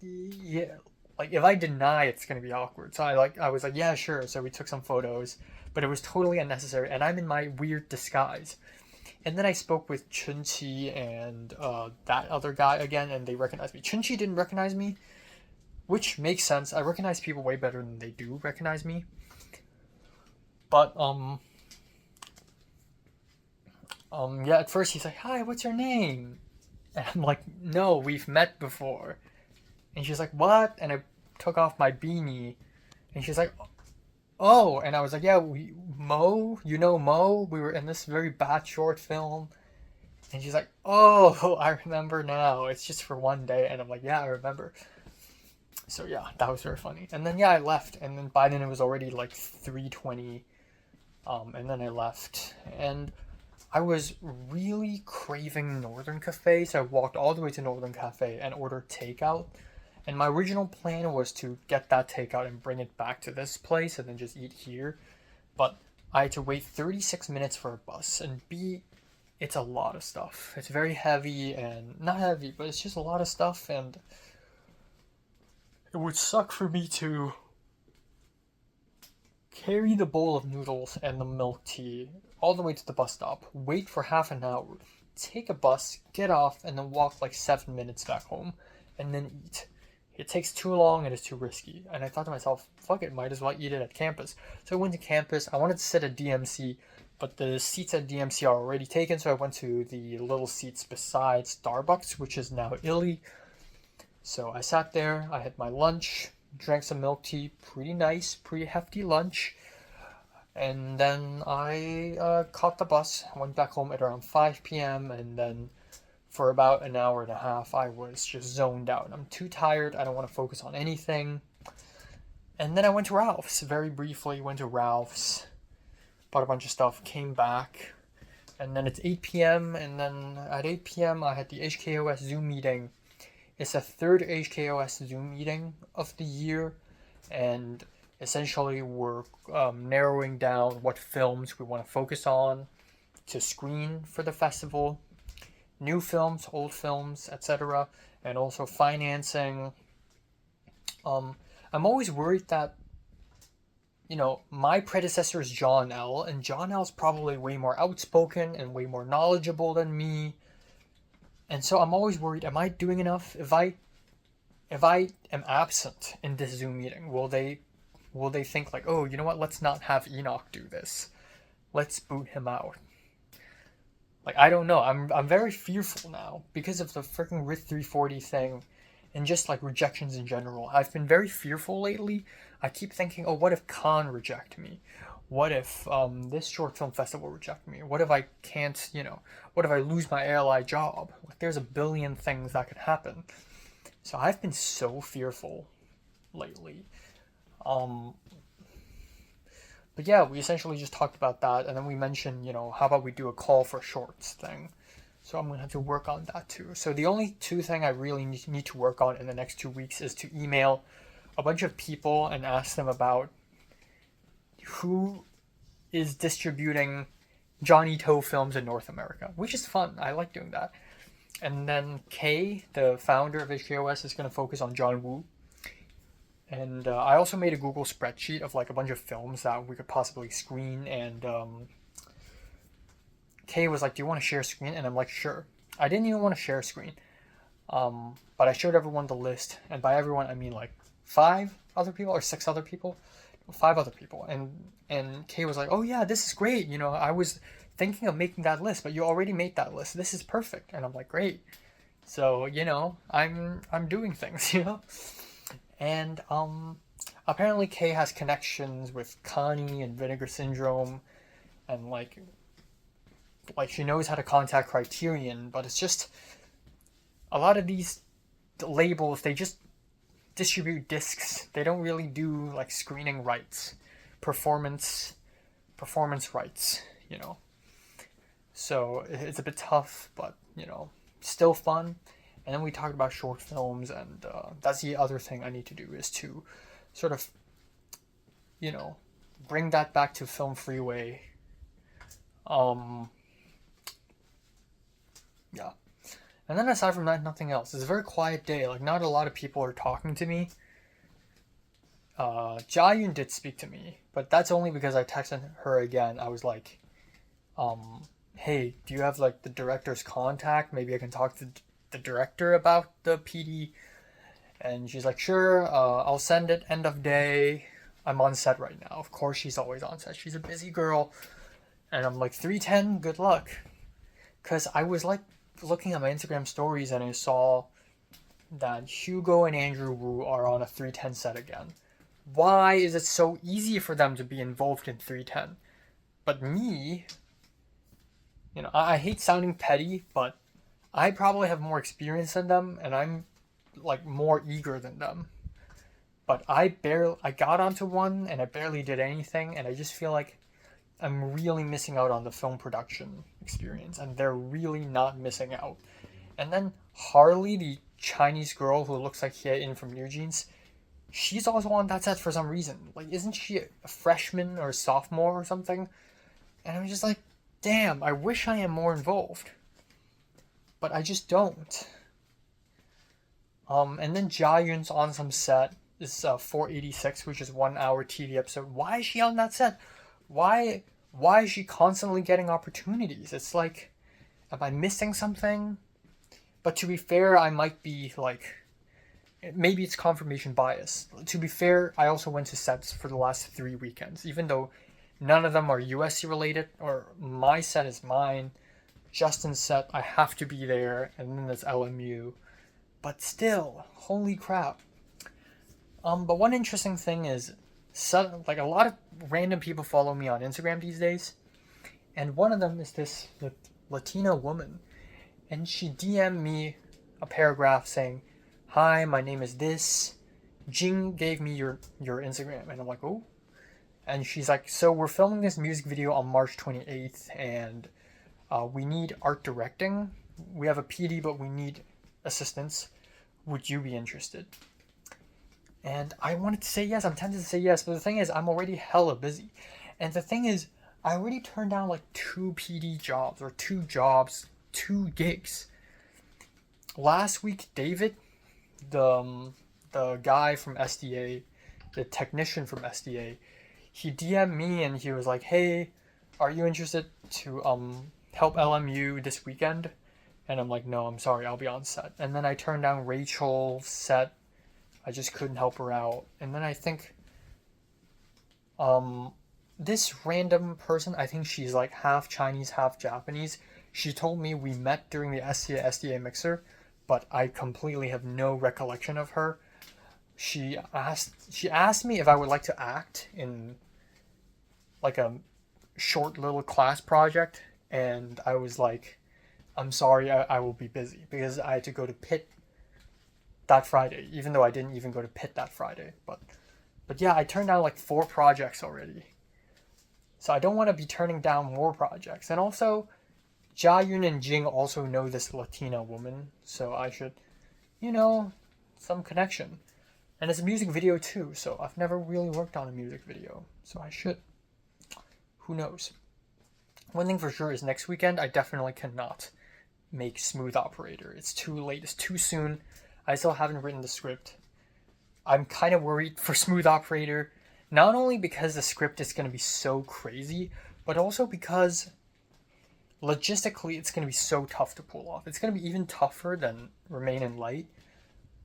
yeah. Like, if I deny, it's gonna be awkward. So I was like, yeah, sure. So we took some photos, but it was totally unnecessary, and I'm in my weird disguise. And then I spoke with Chunchi and that other guy again, and they recognized me. Chunchi didn't recognize me, which makes sense. I recognize people way better than they do recognize me. But yeah, at first he's like, hi, what's your name? And I'm like, no, we've met before. And she's like, what? And I took off my beanie, and she's like, oh. And I was like, yeah, Mo, you know Mo? We were in this very bad short film. And she's like, oh, I remember now. It's just for one day. And I'm like, yeah, I remember. So yeah, that was very funny. And then yeah, I left, and then by then it was already like 3:20. And then I left, and I was really craving Northern Cafe, so I walked all the way to Northern Cafe and ordered takeout. And my original plan was to get that takeout and bring it back to this place and then just eat here. But I had to wait 36 minutes for a bus, and it's a lot of stuff. It's very heavy, and not heavy, but it's just a lot of stuff, and it would suck for me to carry the bowl of noodles and the milk tea all the way to the bus stop, wait for half an hour, take a bus, get off, and then walk like 7 minutes back home, and then eat. It takes too long and it's too risky. And I thought to myself, fuck it, might as well eat it at campus. So I went to campus. I wanted to sit at DMC, but the seats at DMC are already taken, so I went to the little seats beside Starbucks, which is now Illy. So I sat there, I had my lunch, drank some milk tea, pretty nice, pretty hefty lunch. And then I caught the bus, went back home at around 5 p.m. And then for about an hour and a half, I was just zoned out. I'm too tired, I don't want to focus on anything. And then I went to Ralph's, very briefly went to Ralph's, bought a bunch of stuff, came back. And then it's 8 p.m. And then at 8 p.m. I had the HKOS Zoom meeting. It's the 3rd HKOS Zoom meeting of the year, and essentially we're narrowing down what films we want to focus on to screen for the festival, new films, old films, etc., and also financing. I'm always worried that, my predecessor is John L., and John L.'s probably way more outspoken and way more knowledgeable than me. And so I'm always worried, am I doing enough? If I am absent in this Zoom meeting, will they think like, oh, you know what, let's not have Enoch do this. Let's boot him out. Like, I don't know. I'm very fearful now because of the freaking RIT 340 thing and just like rejections in general. I've been very fearful lately. I keep thinking, oh, what if Cannes reject me? What if this short film festival reject me? What if I can't, what if I lose my ALI job? Like, there's a billion things that could happen. So I've been so fearful lately. But yeah, we essentially just talked about that, and then we mentioned, how about we do a call for shorts thing. So I'm going to have to work on that too. So the only 2 things I really need to work on in the next 2 weeks is to email a bunch of people and ask them about who is distributing Johnny To films in North America, which is fun. I like doing that. And then Kay, the founder of HKOS, is going to focus on John Woo. And I also made a Google spreadsheet of like a bunch of films that we could possibly screen. And Kay was like, "Do you want to share screen?" And I'm like, "Sure." I didn't even want to share screen, but I showed everyone the list, and by everyone I mean like 5 other people or 6 other people, 5 other people. And Kay was like, "Oh yeah, this is great. You know, I was thinking of making that list, but you already made that list. This is perfect." And I'm like, "Great." So you know, I'm doing things, you know. And apparently Kay has connections with Connie and Vinegar Syndrome, and like she knows how to contact Criterion, but it's just a lot of these labels, they just distribute discs. They don't really do like screening rights, performance rights, you know. So it's a bit tough, but you know, still fun. And then we talked about short films, and that's the other thing I need to do, is to sort of, you know, bring that back to Film Freeway. Yeah. And then aside from that, nothing else. It's a very quiet day. Like, not a lot of people are talking to me. Jia-Yun did speak to me, but that's only because I texted her again. I was like, hey, do you have like the director's contact? Maybe I can talk to the director about the PD. And she's like, sure, I'll send it end of day. I'm on set right now. Of course, she's always on set. She's a busy girl. And I'm like, 310, good luck. Because I was like looking at my Instagram stories and I saw that Hugo and Andrew Wu are on a 310 set again. Why is it so easy for them to be involved in 310? But me, you know, I hate sounding petty, but I probably have more experience than them, and I'm like more eager than them. But I got onto one and I barely did anything, and I just feel like I'm really missing out on the film production experience, and they're really not missing out. And then Harley, the Chinese girl who looks like Hye-in from New Jeans, she's also on that set for some reason. Like, isn't she a freshman or a sophomore or something? And I'm just like, damn, I wish I am more involved. But I just don't. And then Jia-Yun's on some set. This is 486, which is 1 hour TV episode. Why is she on that set? Why is she constantly getting opportunities? It's like, am I missing something? But to be fair, I might be like, maybe it's confirmation bias. To be fair, I also went to sets for the last 3 weekends, even though none of them are USC related, or my set is mine. Justin's set, I have to be there, and then there's LMU. But still, holy crap. But one interesting thing is, like, a lot of random people follow me on Instagram these days, and one of them is this Latina woman, and she DM'd me a paragraph saying, "Hi, my name is this. Jing gave me your Instagram," and I'm like, "Oh." And she's like, "So we're filming this music video on March 28th, and we need art directing. We have a PD, but we need assistance. Would you be interested?" And I wanted to say yes. I'm tempted to say yes, but the thing is, I'm already hella busy. And the thing is, I already turned down like 2 PD jobs, or 2 jobs, 2 gigs. Last week, David, the guy from SDA, the technician from SDA, he DM'd me and he was like, "Hey, are you interested to help LMU this weekend?" And I'm like, "No, I'm sorry, I'll be on set." And then I turned down Rachel's set. I just couldn't help her out. And then I think this random person, I think she's like half Chinese, half Japanese. She told me we met during the SDA mixer, but I completely have no recollection of her. She asked me if I would like to act in like a short little class project, and I was like, "I'm sorry, I will be busy," because I had to go to Pitt that Friday, even though I didn't even go to Pitt that Friday. But yeah, I turned down like 4 projects already. So I don't want to be turning down more projects. And also, Jia-Yun and Jing also know this Latina woman, so I should, you know, some connection. And it's a music video too, so I've never really worked on a music video, so I should. Who knows? One thing for sure is next weekend I definitely cannot make Smooth Operator. It's too late. It's too soon. I still haven't written the script. I'm kind of worried for Smooth Operator, not only because the script is going to be so crazy, but also because logistically it's going to be so tough to pull off. It's going to be even tougher than Remain in Light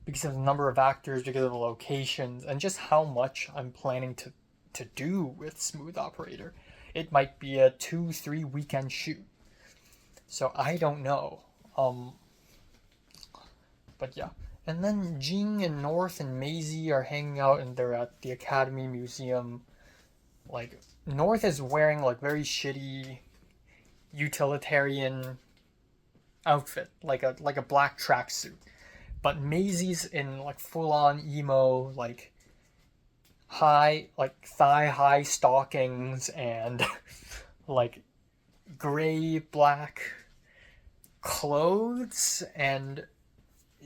because of the number of actors, because of the locations, and just how much I'm planning to do with Smooth Operator. It might be a 2-3 weekend shoot. So I don't know. But yeah. And then Jing and North and Maisie are hanging out and they're at the Academy Museum. Like, North is wearing like very shitty utilitarian outfit, like a black tracksuit. But Maisie's in like full on emo, like thigh high stockings and like gray black clothes, and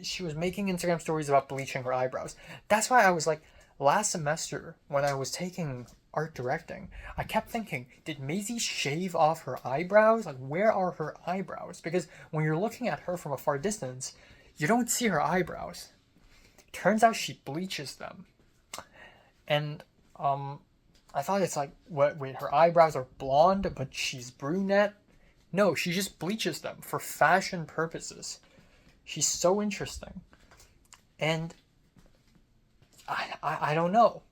she was making Instagram stories about bleaching her eyebrows. That's why I was like, last semester when I was taking art directing, I kept thinking, did Maisie shave off her eyebrows? Like, where are her eyebrows? Because when you're looking at her from a far distance, you don't see her eyebrows. Turns out she bleaches them. And I thought it's like, wait, her eyebrows are blonde, but she's brunette? No, she just bleaches them for fashion purposes. She's so interesting. And I don't know.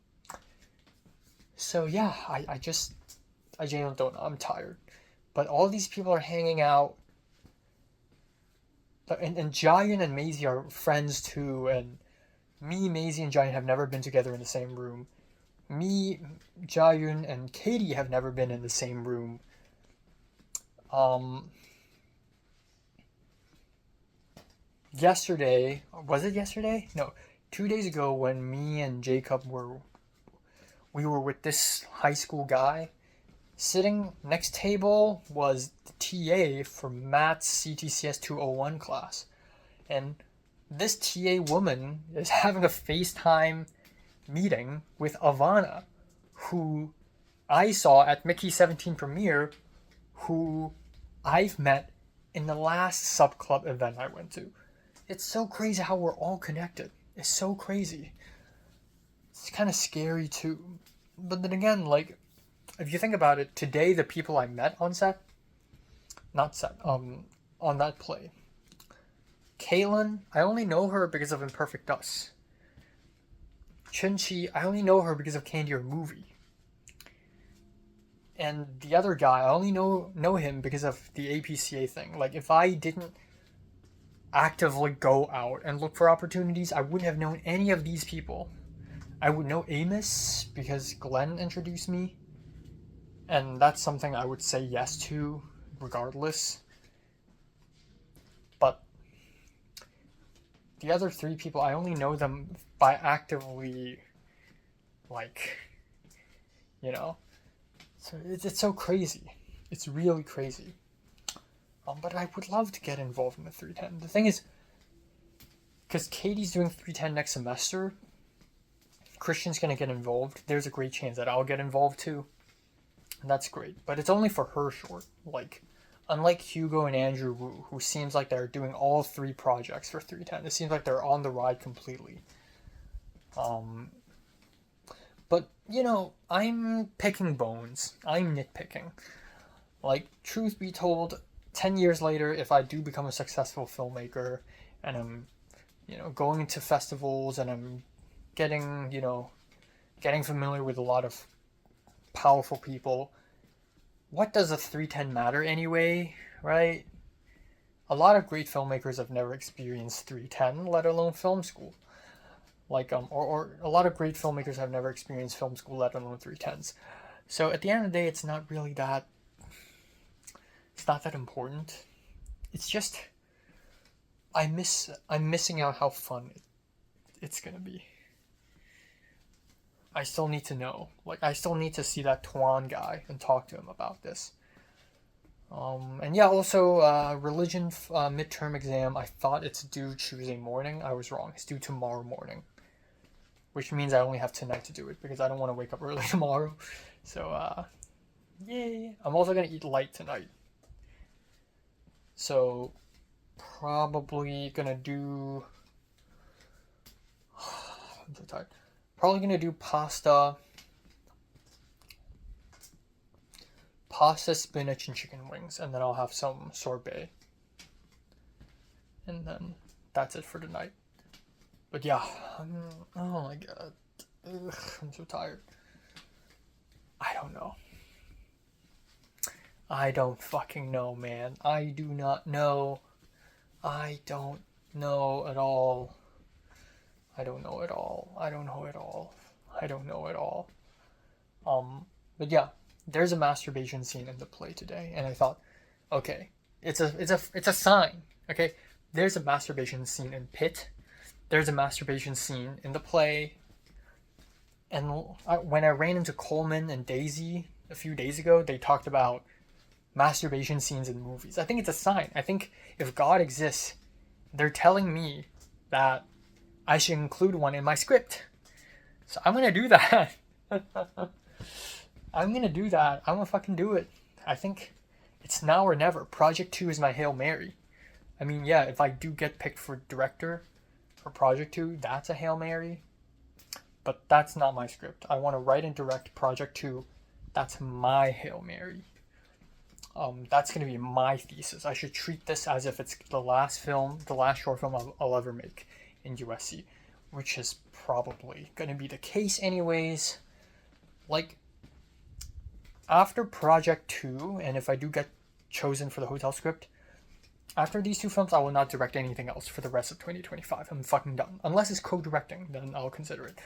So yeah, I genuinely don't know. I'm tired. But all these people are hanging out. And Jayan and Maisie are friends too. And me, Maisie, and Jayan have never been together in the same room. Me, Jayan, and Katie have never been in the same room. Yesterday, was it yesterday? No, 2 days ago when me and Jacob were with this high school guy. Sitting next table was the TA for Matt's CTCS 201 class. And this TA woman is having a FaceTime meeting with Ivana, who I saw at Mickey 17 premiere, who I've met in the last subclub event I went to. It's so crazy how we're all connected. It's so crazy. It's kind of scary too. But then again, like, if you think about it, today the people I met on set, on that play, Kaylin, I only know her because of Imperfect Us. Chunchi, I only know her because of Candy or Movie. And the other guy, I only know him because of the APCA thing. Like, if I didn't actively go out and look for opportunities, I wouldn't have known any of these people. I would know Amos because Glenn introduced me, and that's something I would say yes to regardless. But the other three people, I only know them by actively, like, you know. So it's so crazy. It's really crazy. But I would love to get involved in the 310. The thing is, because Katie's doing 310 next semester, Christian's going to get involved. There's a great chance that I'll get involved too. And that's great. But it's only for her short. Like, unlike Hugo and Andrew Wu, who seems like they're doing all 3 projects for 310. It seems like they're on the ride completely. But, you know, I'm picking bones. I'm nitpicking. Like, truth be told, 10 years later, if I do become a successful filmmaker and I'm, you know, going into festivals and I'm getting familiar with a lot of powerful people, what does a 310 matter anyway, right? A lot of great filmmakers have never experienced 310, let alone film school. Like, or a lot of great filmmakers have never experienced film school, let alone 310s. So at the end of the day, it's not that important. It's just, I'm missing out how fun it's gonna be. I still need to know. Like, I still need to see that Tuan guy and talk to him about this. And yeah, also, religion midterm exam, I thought it's due Tuesday morning. I was wrong. It's due tomorrow morning. Which means I only have tonight to do it because I don't want to wake up early tomorrow. So, Yay! I'm also gonna eat light tonight. So, probably gonna do. I'm so tired. Probably gonna do pasta, spinach, and chicken wings, and then I'll have some sorbet. And then that's it for tonight. But yeah, oh my god. Ugh, I'm so tired. I don't know. I don't fucking know, man. I do not know. I don't know at all. I don't know at all. I don't know at all. I don't know at all. But yeah, there's a masturbation scene in the play today, and I thought, okay, it's a sign. Okay, there's a masturbation scene in Pit. There's a masturbation scene in the play. And when I ran into Coleman and Daisy a few days ago, they talked about masturbation scenes in movies. I think it's a sign. I think if God exists, they're telling me that I should include one in my script. So I'm gonna do that. I'm gonna do that. I'm gonna fucking do it. I think it's now or never. Project 2 is my Hail Mary. I mean, yeah, if I do get picked for director for Project 2, that's a Hail Mary. But that's not my script. I want to write and direct Project 2. That's my Hail Mary. That's going to be my thesis. I should treat this as if it's the last short film I'll ever make in USC, which is probably going to be the case anyways. Like, after Project 2, and if I do get chosen for the hotel script, after these 2 films, I will not direct anything else for the rest of 2025. I'm fucking done. Unless it's co-directing, then I'll consider it.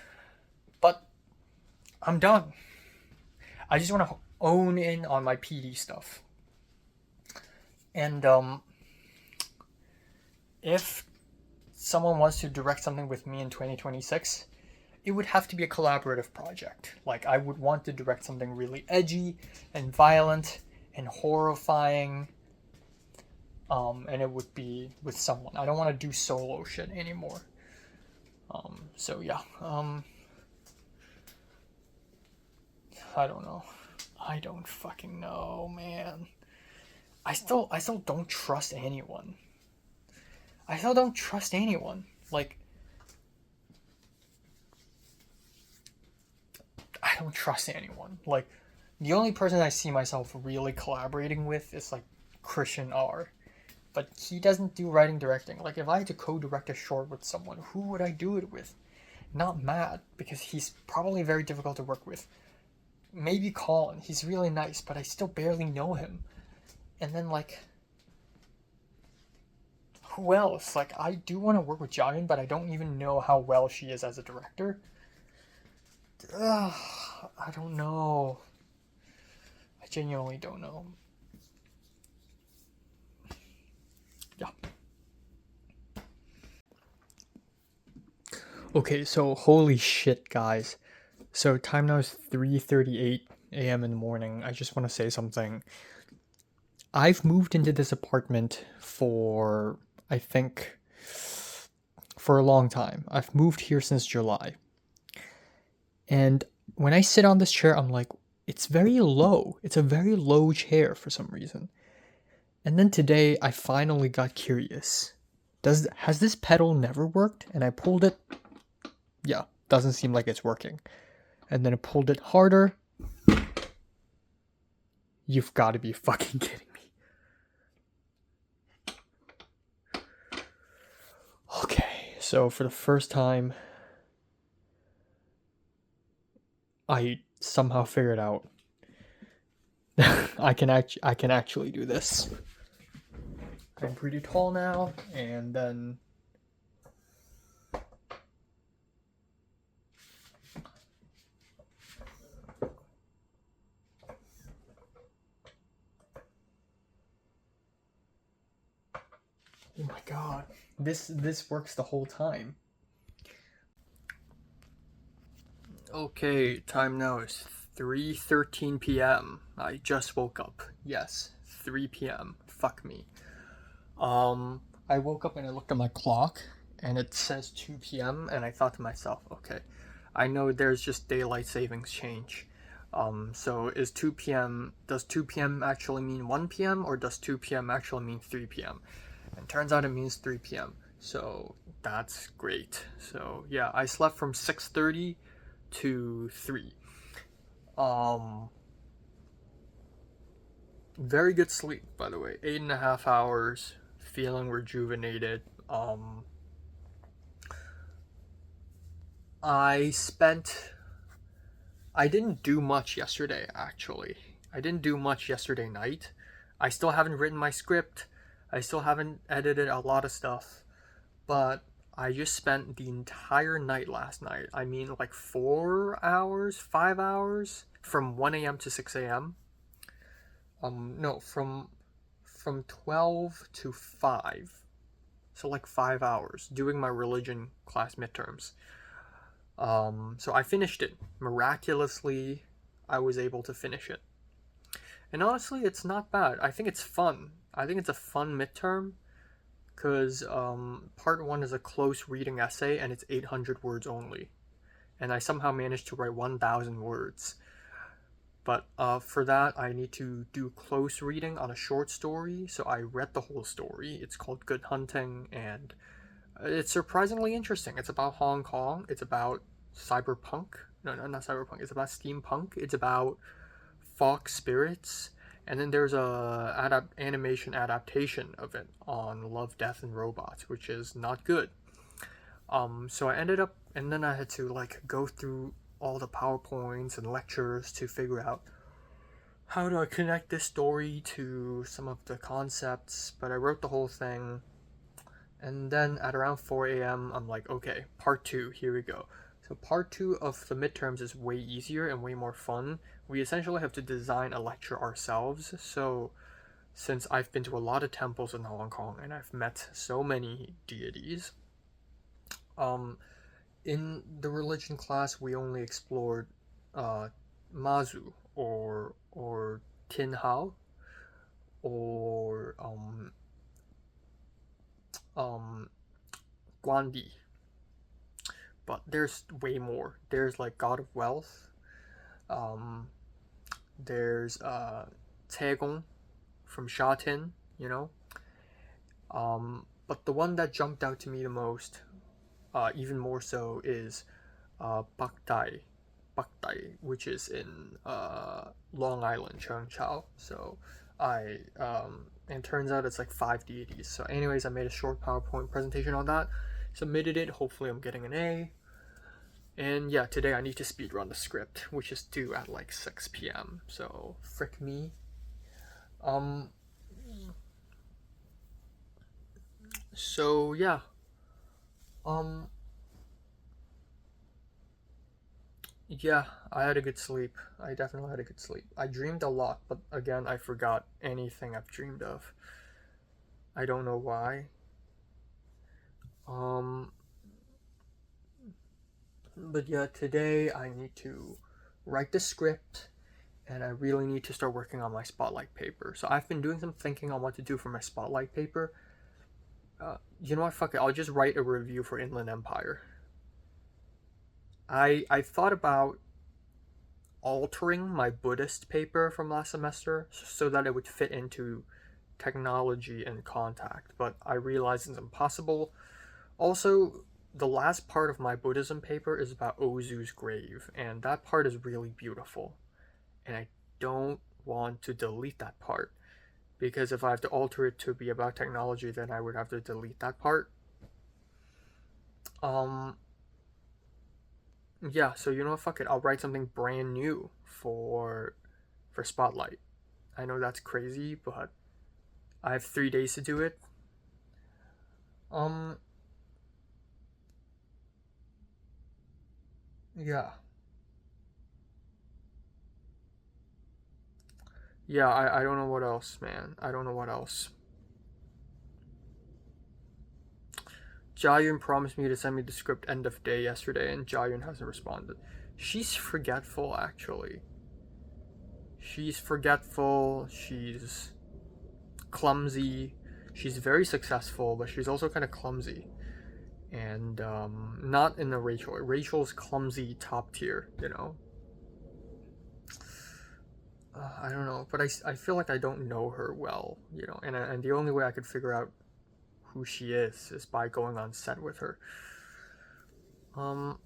But I'm done. I just want to own in on my PD stuff. And if someone wants to direct something with me in 2026, it would have to be a collaborative project. Like, I would want to direct something really edgy and violent and horrifying. And it would be with someone. I don't want to do solo shit anymore. So yeah. I don't know. I don't fucking know, man. I still don't trust anyone. I still don't trust anyone. Like, I don't trust anyone. Like, the only person I see myself really collaborating with is, like, Christian R. But he doesn't do writing directing. Like, if I had to co-direct a short with someone, who would I do it with? Not Matt, because he's probably very difficult to work with. Maybe Colin. He's really nice, but I still barely know him. And then, like, who else? Like, I do want to work with Jian, but I don't even know how well she is as a director. Ugh, I don't know. I genuinely don't know. Yeah. Okay, so holy shit, guys. So time now is 3:38 a.m. in the morning. I just want to say something. I've moved into this apartment for, I think, for a long time. I've moved here since July. And when I sit on this chair, I'm like, it's very low. It's a very low chair for some reason. And then today, I finally got curious. Has this pedal never worked? And I pulled it. Yeah, doesn't seem like it's working. And then I pulled it harder. You've got to be fucking kidding me. Okay, so for the first time, I somehow figured out I can actually do this. I'm pretty tall now, and then oh my god, this works the whole time. Okay, time now is 3:13 p.m. I just woke up. Yes, 3 p.m. Fuck me. I woke up and I looked at my clock and it says 2 p.m. and I thought to myself, okay, I know there's just daylight savings change, So is 2 p.m. Does 2 p.m. actually mean 1 p.m. or does 2 p.m. actually mean 3 p.m.? And turns out it means 3 p.m. So that's great. So yeah, I slept from 6:30 to 3. Um, Very good sleep, by the way. 8.5 hours, feeling rejuvenated. I spent. I didn't do much yesterday, actually. I didn't do much yesterday night. I still haven't written my script. I still haven't edited a lot of stuff. But I just spent the entire night last night. I mean, like 4 hours, 5 hours, from 1 a.m. to 6 a.m. No, from 12 to 5. So like 5 hours doing my religion class midterms. So I finished it. Miraculously, I was able to finish it. And honestly, it's not bad. I think it's fun. I think it's a fun midterm because part one is a close reading essay and it's 800 words only. And I somehow managed to write 1,000 words. But for that, I need to do close reading on a short story. So I read the whole story. It's called Good Hunting, and it's surprisingly interesting. It's about Hong Kong. It's about cyberpunk. No, no, not cyberpunk. It's about steampunk. It's about fox spirits. And then there's a animation adaptation of it on Love, Death, and Robots, which is not good. So I ended up, and then I had to like go through all the PowerPoints and lectures to figure out how do I connect this story to some of the concepts. But I wrote the whole thing, and then at around 4 a.m., I'm like, okay, part two, here we go. So part two of the midterms is way easier and way more fun. We essentially have to design a lecture ourselves. So since I've been to a lot of temples in Hong Kong and I've met so many deities, um, in the religion class we only explored Mazu or Tin Hao or um, Guandi. But there's way more. There's like God of Wealth. Um, there's Taegong from Sha Tin, you know. But the one that jumped out to me the most, even more so, is Pak Tai, which is in Long Island, Cheung Chao. So and turns out it's like 5 deities. So, anyways, I made a short PowerPoint presentation on that, submitted it. Hopefully, I'm getting an A. And yeah, today I need to speedrun the script, which is due at like 6 p.m. So, frick me. Um, so yeah. Um, yeah, I had a good sleep. I definitely had a good sleep. I dreamed a lot, but again, I forgot anything I've dreamed of. I don't know why. Um, but yeah, today I need to write the script and I really need to start working on my spotlight paper. So I've been doing some thinking on what to do for my spotlight paper. You know what? Fuck it. I'll just write a review for Inland Empire. I thought about altering my Buddhist paper from last semester so that it would fit into technology and contact, but I realized it's impossible. Also, the last part of my Buddhism paper is about Ozu's grave, and that part is really beautiful. And I don't want to delete that part because if I have to alter it to be about technology, then I would have to delete that part. Um, yeah, so you know what? Fuck it. I'll write something brand new for Spotlight. I know that's crazy, but I have 3 days to do it. Um, yeah, yeah. I don't know what else, man. I don't know what else. Jayun promised me to send me the script end of day yesterday, and Jayun hasn't responded. She's forgetful, actually. She's forgetful. She's clumsy. She's very successful, but she's also kind of clumsy. And not in the Rachel. Rachel's clumsy top tier, you know. I don't know, but I feel like I don't know her well, you know, and the only way I could figure out who she is by going on set with her. Um,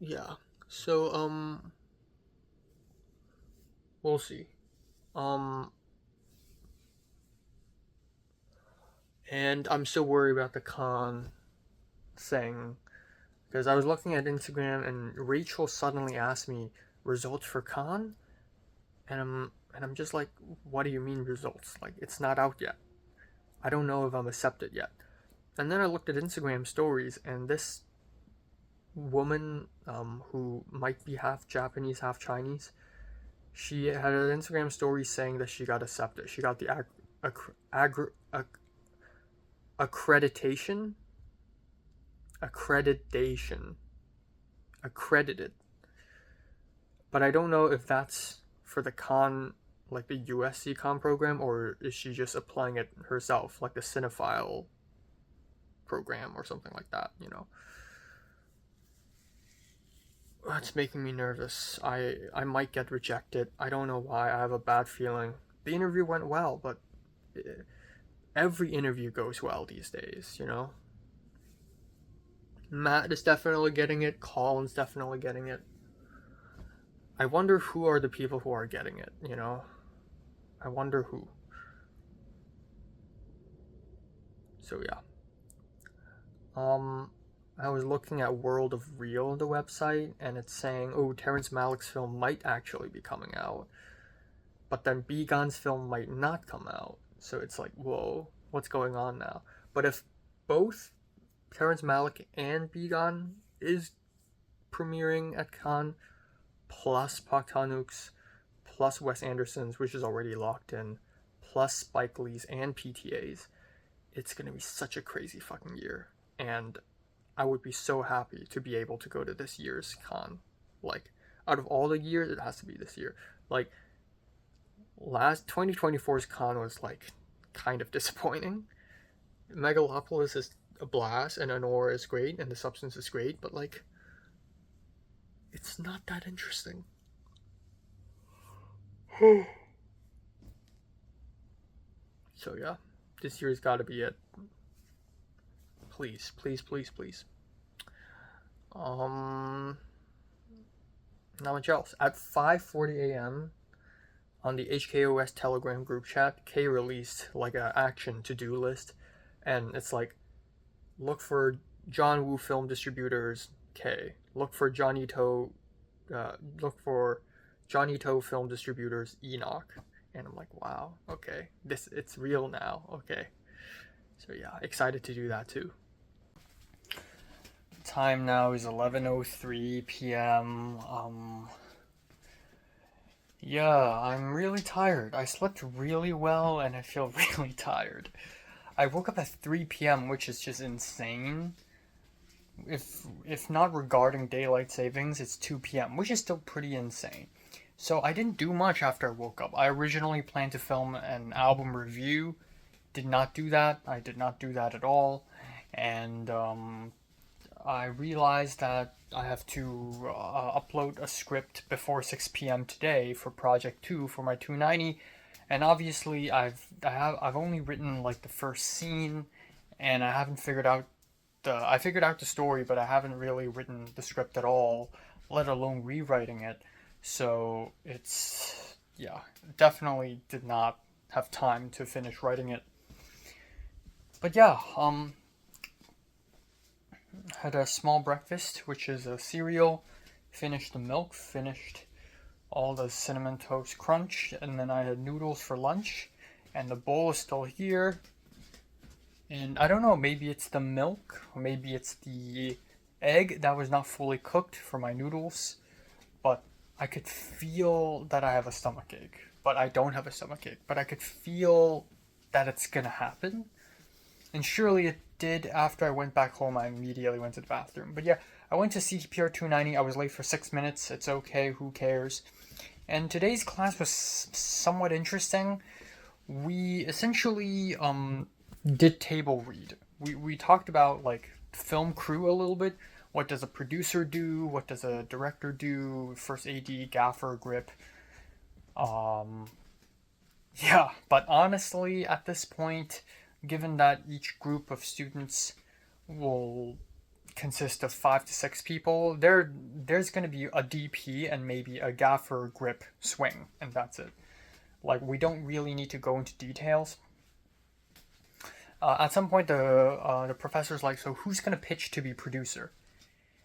yeah. So we'll see. Um, and I'm still worried about the con thing because I was looking at Instagram and Rachel suddenly asked me results for con, and I'm just like, what do you mean results? Like it's not out yet. I don't know if I'm accepted yet. And then I looked at Instagram stories, and this woman, who might be half Japanese, half Chinese, she had an Instagram story saying that she got accepted. She got the accreditation, accreditation, accredited. But I don't know if that's for the con, like the USC con program, or is she just applying it herself, like the Cinephile program or something like that, you know? That's making me nervous. I might get rejected. I don't know why. I have a bad feeling. The interview went well, but every interview goes well these days, you know? Matt is definitely getting it. Colin's definitely getting it. I wonder who are the people who are getting it, you know? I wonder who. So yeah. I was looking at World of Real, the website, and it's saying, oh, Terrence Malick's film might actually be coming out, but then Begon's film might not come out. So it's like, whoa, what's going on now? But if both Terrence Malick and Begon is premiering at Cannes, plus Park Chan-wook's, plus Wes Anderson's, which is already locked in, plus Spike Lee's and PTA's, it's gonna be such a crazy fucking year. And I would be so happy to be able to go to this year's con. Like, out of all the years, it has to be this year. Like, last 2024's con was like kind of disappointing. Megalopolis is a blast, and Anora is great, and The Substance is great, but like, it's not that interesting. So yeah, this year's got to be it. Please, please, please, please. Um, Not much else. At 5:40 a.m. on the HKOS Telegram group chat, K released like a action to-do list, and it's like, look for John Woo Film Distributors K. Look for Johnny To. Look for Johnny To Film Distributors Enoch. And I'm like, wow, okay, it's real now. Okay, so yeah, excited to do that too. Time now is 11:03 p.m. Yeah, I'm really tired. I slept really well and I feel really tired. I woke up at 3 p.m., which is just insane. If not regarding daylight savings, it's 2 p.m., which is still pretty insane. So I didn't do much after I woke up. I originally planned to film an album review. Did not do that. I did not do that at all. And I realized that I have to upload a script before 6 p.m. today for Project 2 for my 290, and obviously I've only written like the first scene, and I haven't figured out I figured out the story, but I haven't really written the script at all, let alone rewriting it. So it's, yeah, definitely did not have time to finish writing it. But yeah, had a small breakfast, which is a cereal, finished the milk, finished all the Cinnamon Toast Crunch, and then I had noodles for lunch, and the bowl is still here. And I don't know, maybe it's the milk, or maybe it's the egg that was not fully cooked for my noodles, but I could feel that I have a stomachache. But I don't have a stomachache, but I could feel that it's gonna happen. And surely it did. After I went back home, I immediately went to the bathroom. But yeah, I went to CTPR 290. I was late for 6 minutes. It's okay, who cares? And today's class was somewhat interesting. We essentially did table read. We talked about like film crew a little bit. What does a producer do? What does a director do? First AD, gaffer, grip. Um, yeah, but honestly, at this point, given that each group of students will consist of 5 to 6 people, there's going to be a DP and maybe a gaffer, grip, swing, and that's it. Like, we don't really need to go into details. At some point, the professor's like, so who's going to pitch to be producer?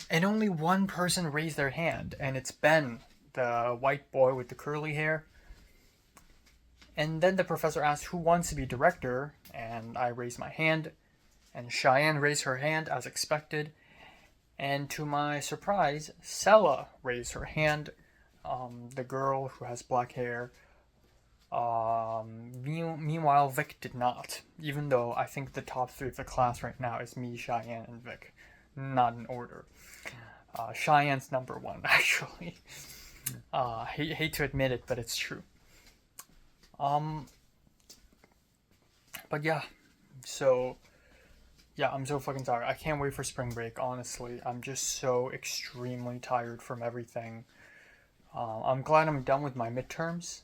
And only one person raised their hand, and it's Ben, the white boy with the curly hair. And then the professor asked who wants to be director, and I raised my hand, and Cheyenne raised her hand as expected. And to my surprise, Sella raised her hand, the girl who has black hair. Meanwhile, Vic did not, even though I think the top 3 of the class right now is me, Cheyenne, and Vic. Not in order. Cheyenne's number 1, actually. Hate to admit it, but it's true. But yeah, so yeah, I'm so fucking tired. I can't wait for spring break, honestly. I'm just so extremely tired from everything. I'm glad I'm done with my midterms.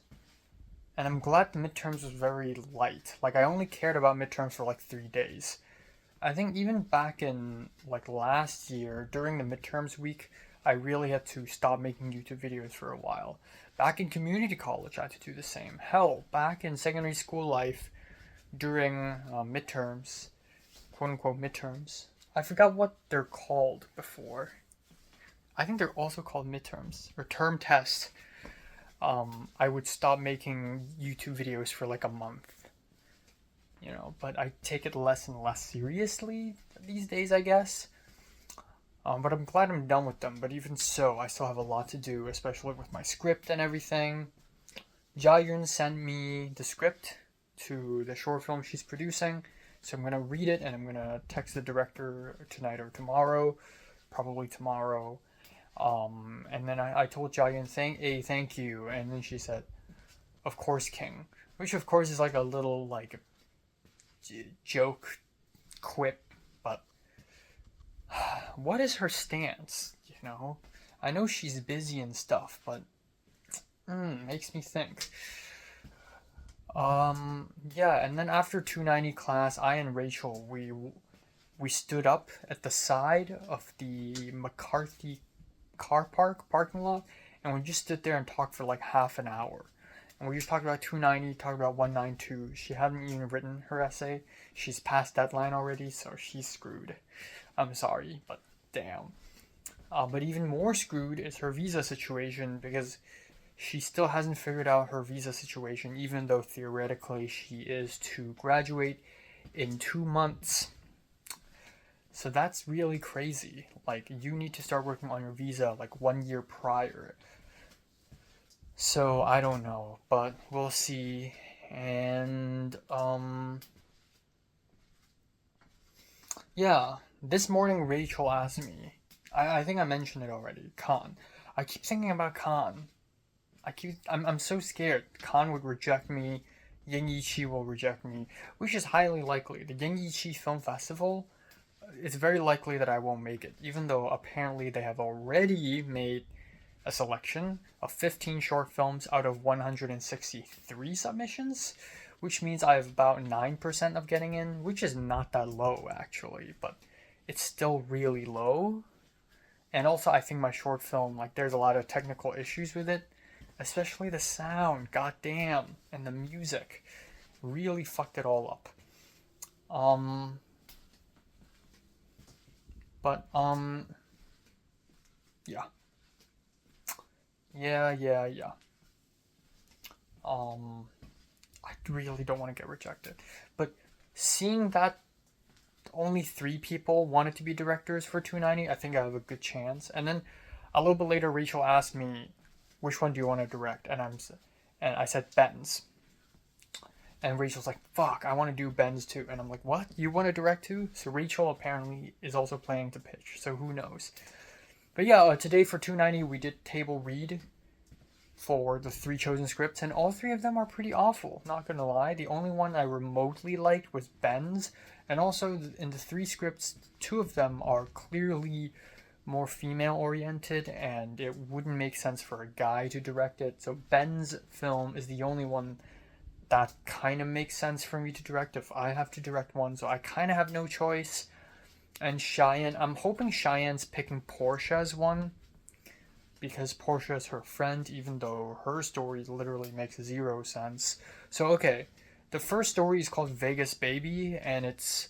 And I'm glad the midterms was very light. Like, I only cared about midterms for like 3 days. I think even back in like last year, during the midterms week, I really had to stop making YouTube videos for a while. Back in community college, I had to do the same. Hell, back in secondary school life, during midterms, quote unquote midterms, I forgot what they're called before. I think they're also called midterms or term tests. I would stop making YouTube videos for like a month, but I take it less and less seriously these days, I guess. But I'm glad I'm done with them. But even so, I still have a lot to do, especially with my script and everything. Jayun sent me the script to the short film she's producing, so I'm gonna read it and I'm gonna text the director tonight or tomorrow, probably tomorrow. And then I told Jayun, thank you, and then she said, "Of course, King," which of course is like a little like joke, quip, but what is her stance? I know she's busy and stuff, but makes me think. Yeah, and then after 290 class, I and Rachel, we stood up at the side of the McCarthy car parking lot, and we just stood there and talked for like half an hour. And we just talked about 290, talked about 192. She hadn't even written her essay. She's past deadline already, so she's screwed. I'm sorry, but damn. But even more screwed is her visa situation, because she still hasn't figured out her visa situation, even though theoretically she is to graduate in 2 months. So that's really crazy. Like, you need to start working on your visa like 1 year prior. So I don't know, but we'll see. And yeah, this morning Rachel asked me. I think I mentioned it already. Khan. I keep thinking about Khan. I'm so scared Khan would reject me. Yang Yiqi will reject me, which is highly likely. The Yang Yiqi Film Festival, it's very likely that I won't make it, even though apparently they have already made a selection of 15 short films out of 163 submissions, which means I have about 9% of getting in, which is not that low actually, but it's still really low. And also I think my short film, like, there's a lot of technical issues with it, especially the sound, goddamn, and the music really fucked it all up. But yeah. I really don't want to get rejected. But seeing that only 3 people wanted to be directors for 290, I think I have a good chance. And then a little bit later, Rachel asked me, which one do you want to direct? And I said Ben's. And Rachel's like, fuck, I want to do Ben's too. And I'm like, what? You want to direct too? So Rachel apparently is also planning to pitch. So who knows? But yeah, today for 290, we did table read for the 3 chosen scripts. And all 3 of them are pretty awful. Not going to lie. The only one I remotely liked was Ben's. And also in the 3 scripts, 2 of them are clearly more female oriented, and it wouldn't make sense for a guy to direct it. So Ben's film is the only one that kind of makes sense for me to direct if I have to direct one. So I kind of have no choice. And Cheyenne, I'm hoping Cheyenne's picking Portia as one because Portia is her friend, even though her story literally makes zero sense. So okay, the first story is called Vegas Baby, and it's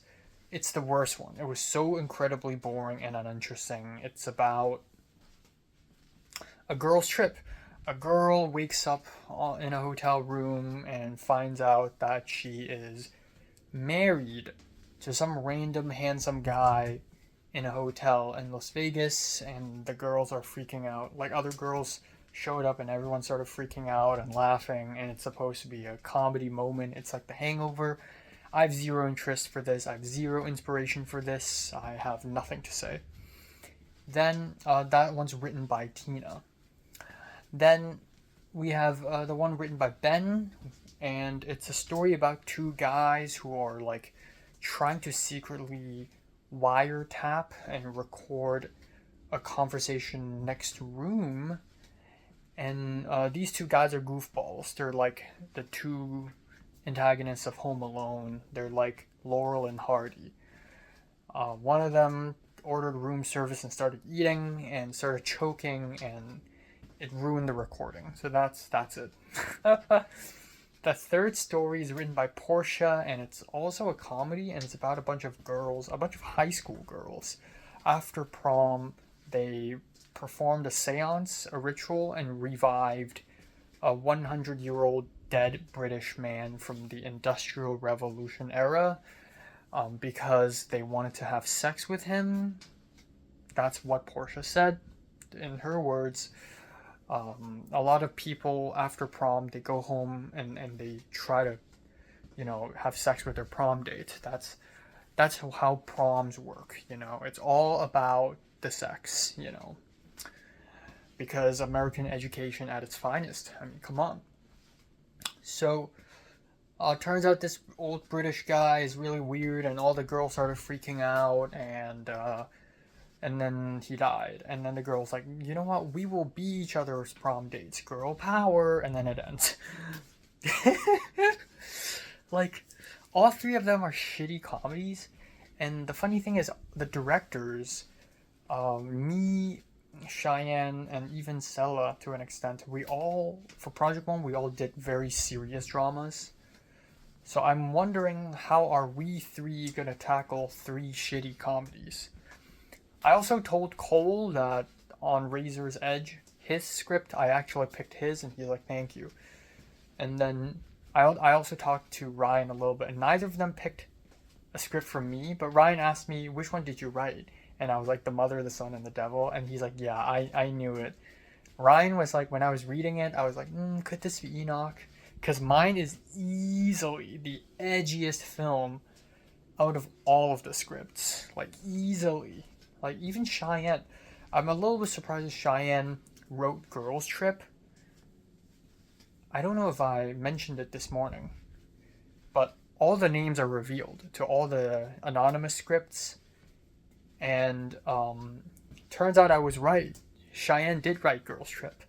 the worst one. It was so incredibly boring and uninteresting. It's about a girl's trip. A girl wakes up in a hotel room and finds out that she is married to some random handsome guy in a hotel in Las Vegas, and the girls are freaking out. Like, other girls showed up and everyone started freaking out and laughing, and it's supposed to be a comedy moment. It's like The Hangover. I have zero interest for this. I have zero inspiration for this. I have nothing to say. Then that one's written by Tina. Then we have the one written by Ben, and it's a story about two guys who are like trying to secretly wiretap and record a conversation next room. And these two guys are goofballs. They're like the two antagonists of Home Alone. They're like Laurel and Hardy. One of them ordered room service and started eating and started choking, and it ruined the recording. So that's it. The third story is written by Portia, and it's also a comedy, and it's about a bunch of girls, a bunch of high school girls. After prom, they performed a seance, a ritual, and revived a 100-year-old dead British man from the Industrial Revolution era because they wanted to have sex with him. That's what Portia said in her words. A lot of people after prom, they go home and they try to, have sex with their prom date. That's how proms work, It's all about the sex, because American education at its finest. I mean, come on. So, turns out this old British guy is really weird, and all the girls started freaking out, and then he died. And then the girl's like, you know what? We will be each other's prom dates. Girl power. And then it ends. Like, all three of them are shitty comedies. And the funny thing is, the directors, me, Cheyenne, and even Sella, to an extent, for Project One, we all did very serious dramas. So I'm wondering, how are we three gonna tackle three shitty comedies? I also told Cole that on Razor's Edge, his script, I actually picked his, and he's like, thank you. And then I also talked to Ryan a little bit, and neither of them picked a script from me, but Ryan asked me, which one did you write? And I was like, The Mother, the Son, and the Devil, and he's like, yeah, I knew it. Ryan was like, when I was reading it, I was like, could this be Enoch? Because mine is easily the edgiest film out of all of the scripts. Like, easily. Like, even Cheyenne. I'm a little bit surprised that Cheyenne wrote Girls Trip. I don't know if I mentioned it this morning, but all the names are revealed to all the anonymous scripts. And turns out I was right. Cheyenne did write Girls Trip.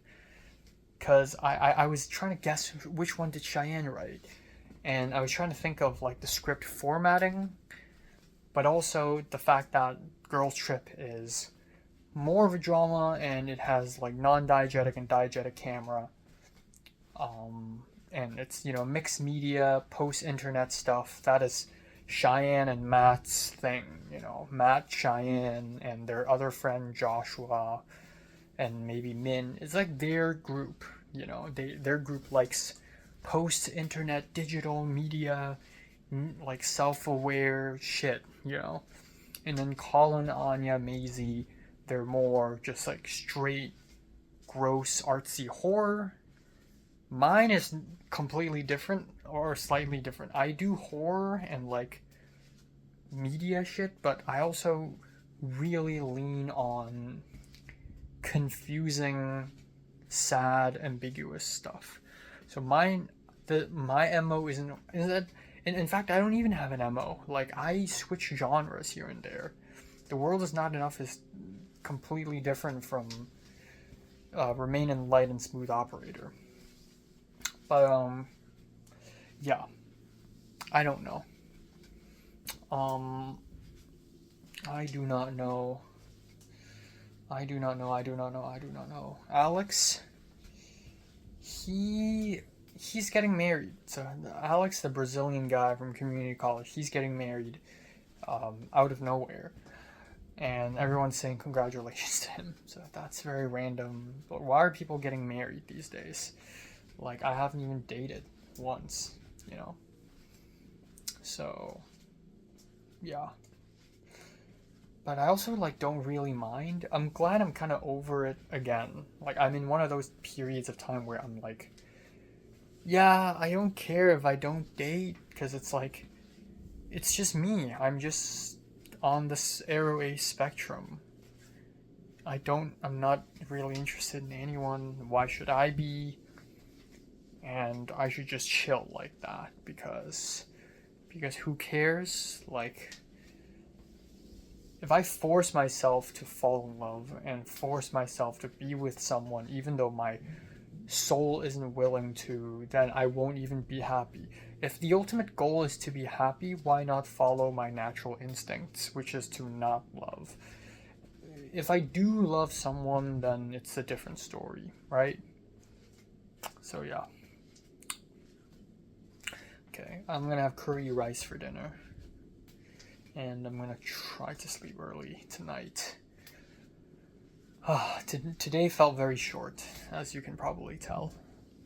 Because I was trying to guess which one did Cheyenne write. And I was trying to think of, like, the script formatting, but also the fact that Girls Trip is more of a drama, and it has like non-diegetic and diegetic camera, and it's mixed media, post-internet stuff. That is Cheyenne and Matt's thing. Matt, Cheyenne, and their other friend Joshua, and maybe Min. It's like their group. Their group likes post-internet digital media, like self-aware shit. And then Colin, Anya, Maisie, they're more just like straight, gross, artsy horror. Mine is completely different, or slightly different. I do horror and like media shit, but I also really lean on confusing, sad, ambiguous stuff. So my MO isn't that. In fact, I don't even have an MO. Like, I switch genres here and there. The World Is Not Enough is completely different from remain in light and smooth operator. But yeah, I don't know. I do not know. I do not know. I do not know. I do not know. Alex, he's getting married. So Alex, the Brazilian guy from community college, he's getting married out of nowhere, and everyone's saying congratulations to him. So that's very random. But why are people getting married these days? Like, I haven't even dated once, you know. So yeah. But I also like don't really mind. I'm glad I'm kind of over it again. Like, I'm in one of those periods of time where I'm like, yeah, I don't care if I don't date, because it's like, it's just me. I'm just on this Arrow A spectrum. I'm not really interested in anyone. Why should I be? And I should just chill like that, because who cares? Like, if I force myself to fall in love and force myself to be with someone, even though my soul isn't willing to, then I won't even be happy. If the ultimate goal is to be happy, why not follow my natural instincts, which is to not love? If I do love someone, then it's a different story, right? So yeah. Okay, I'm gonna have curry rice for dinner. And I'm gonna try to sleep early tonight. Today felt very short, as you can probably tell.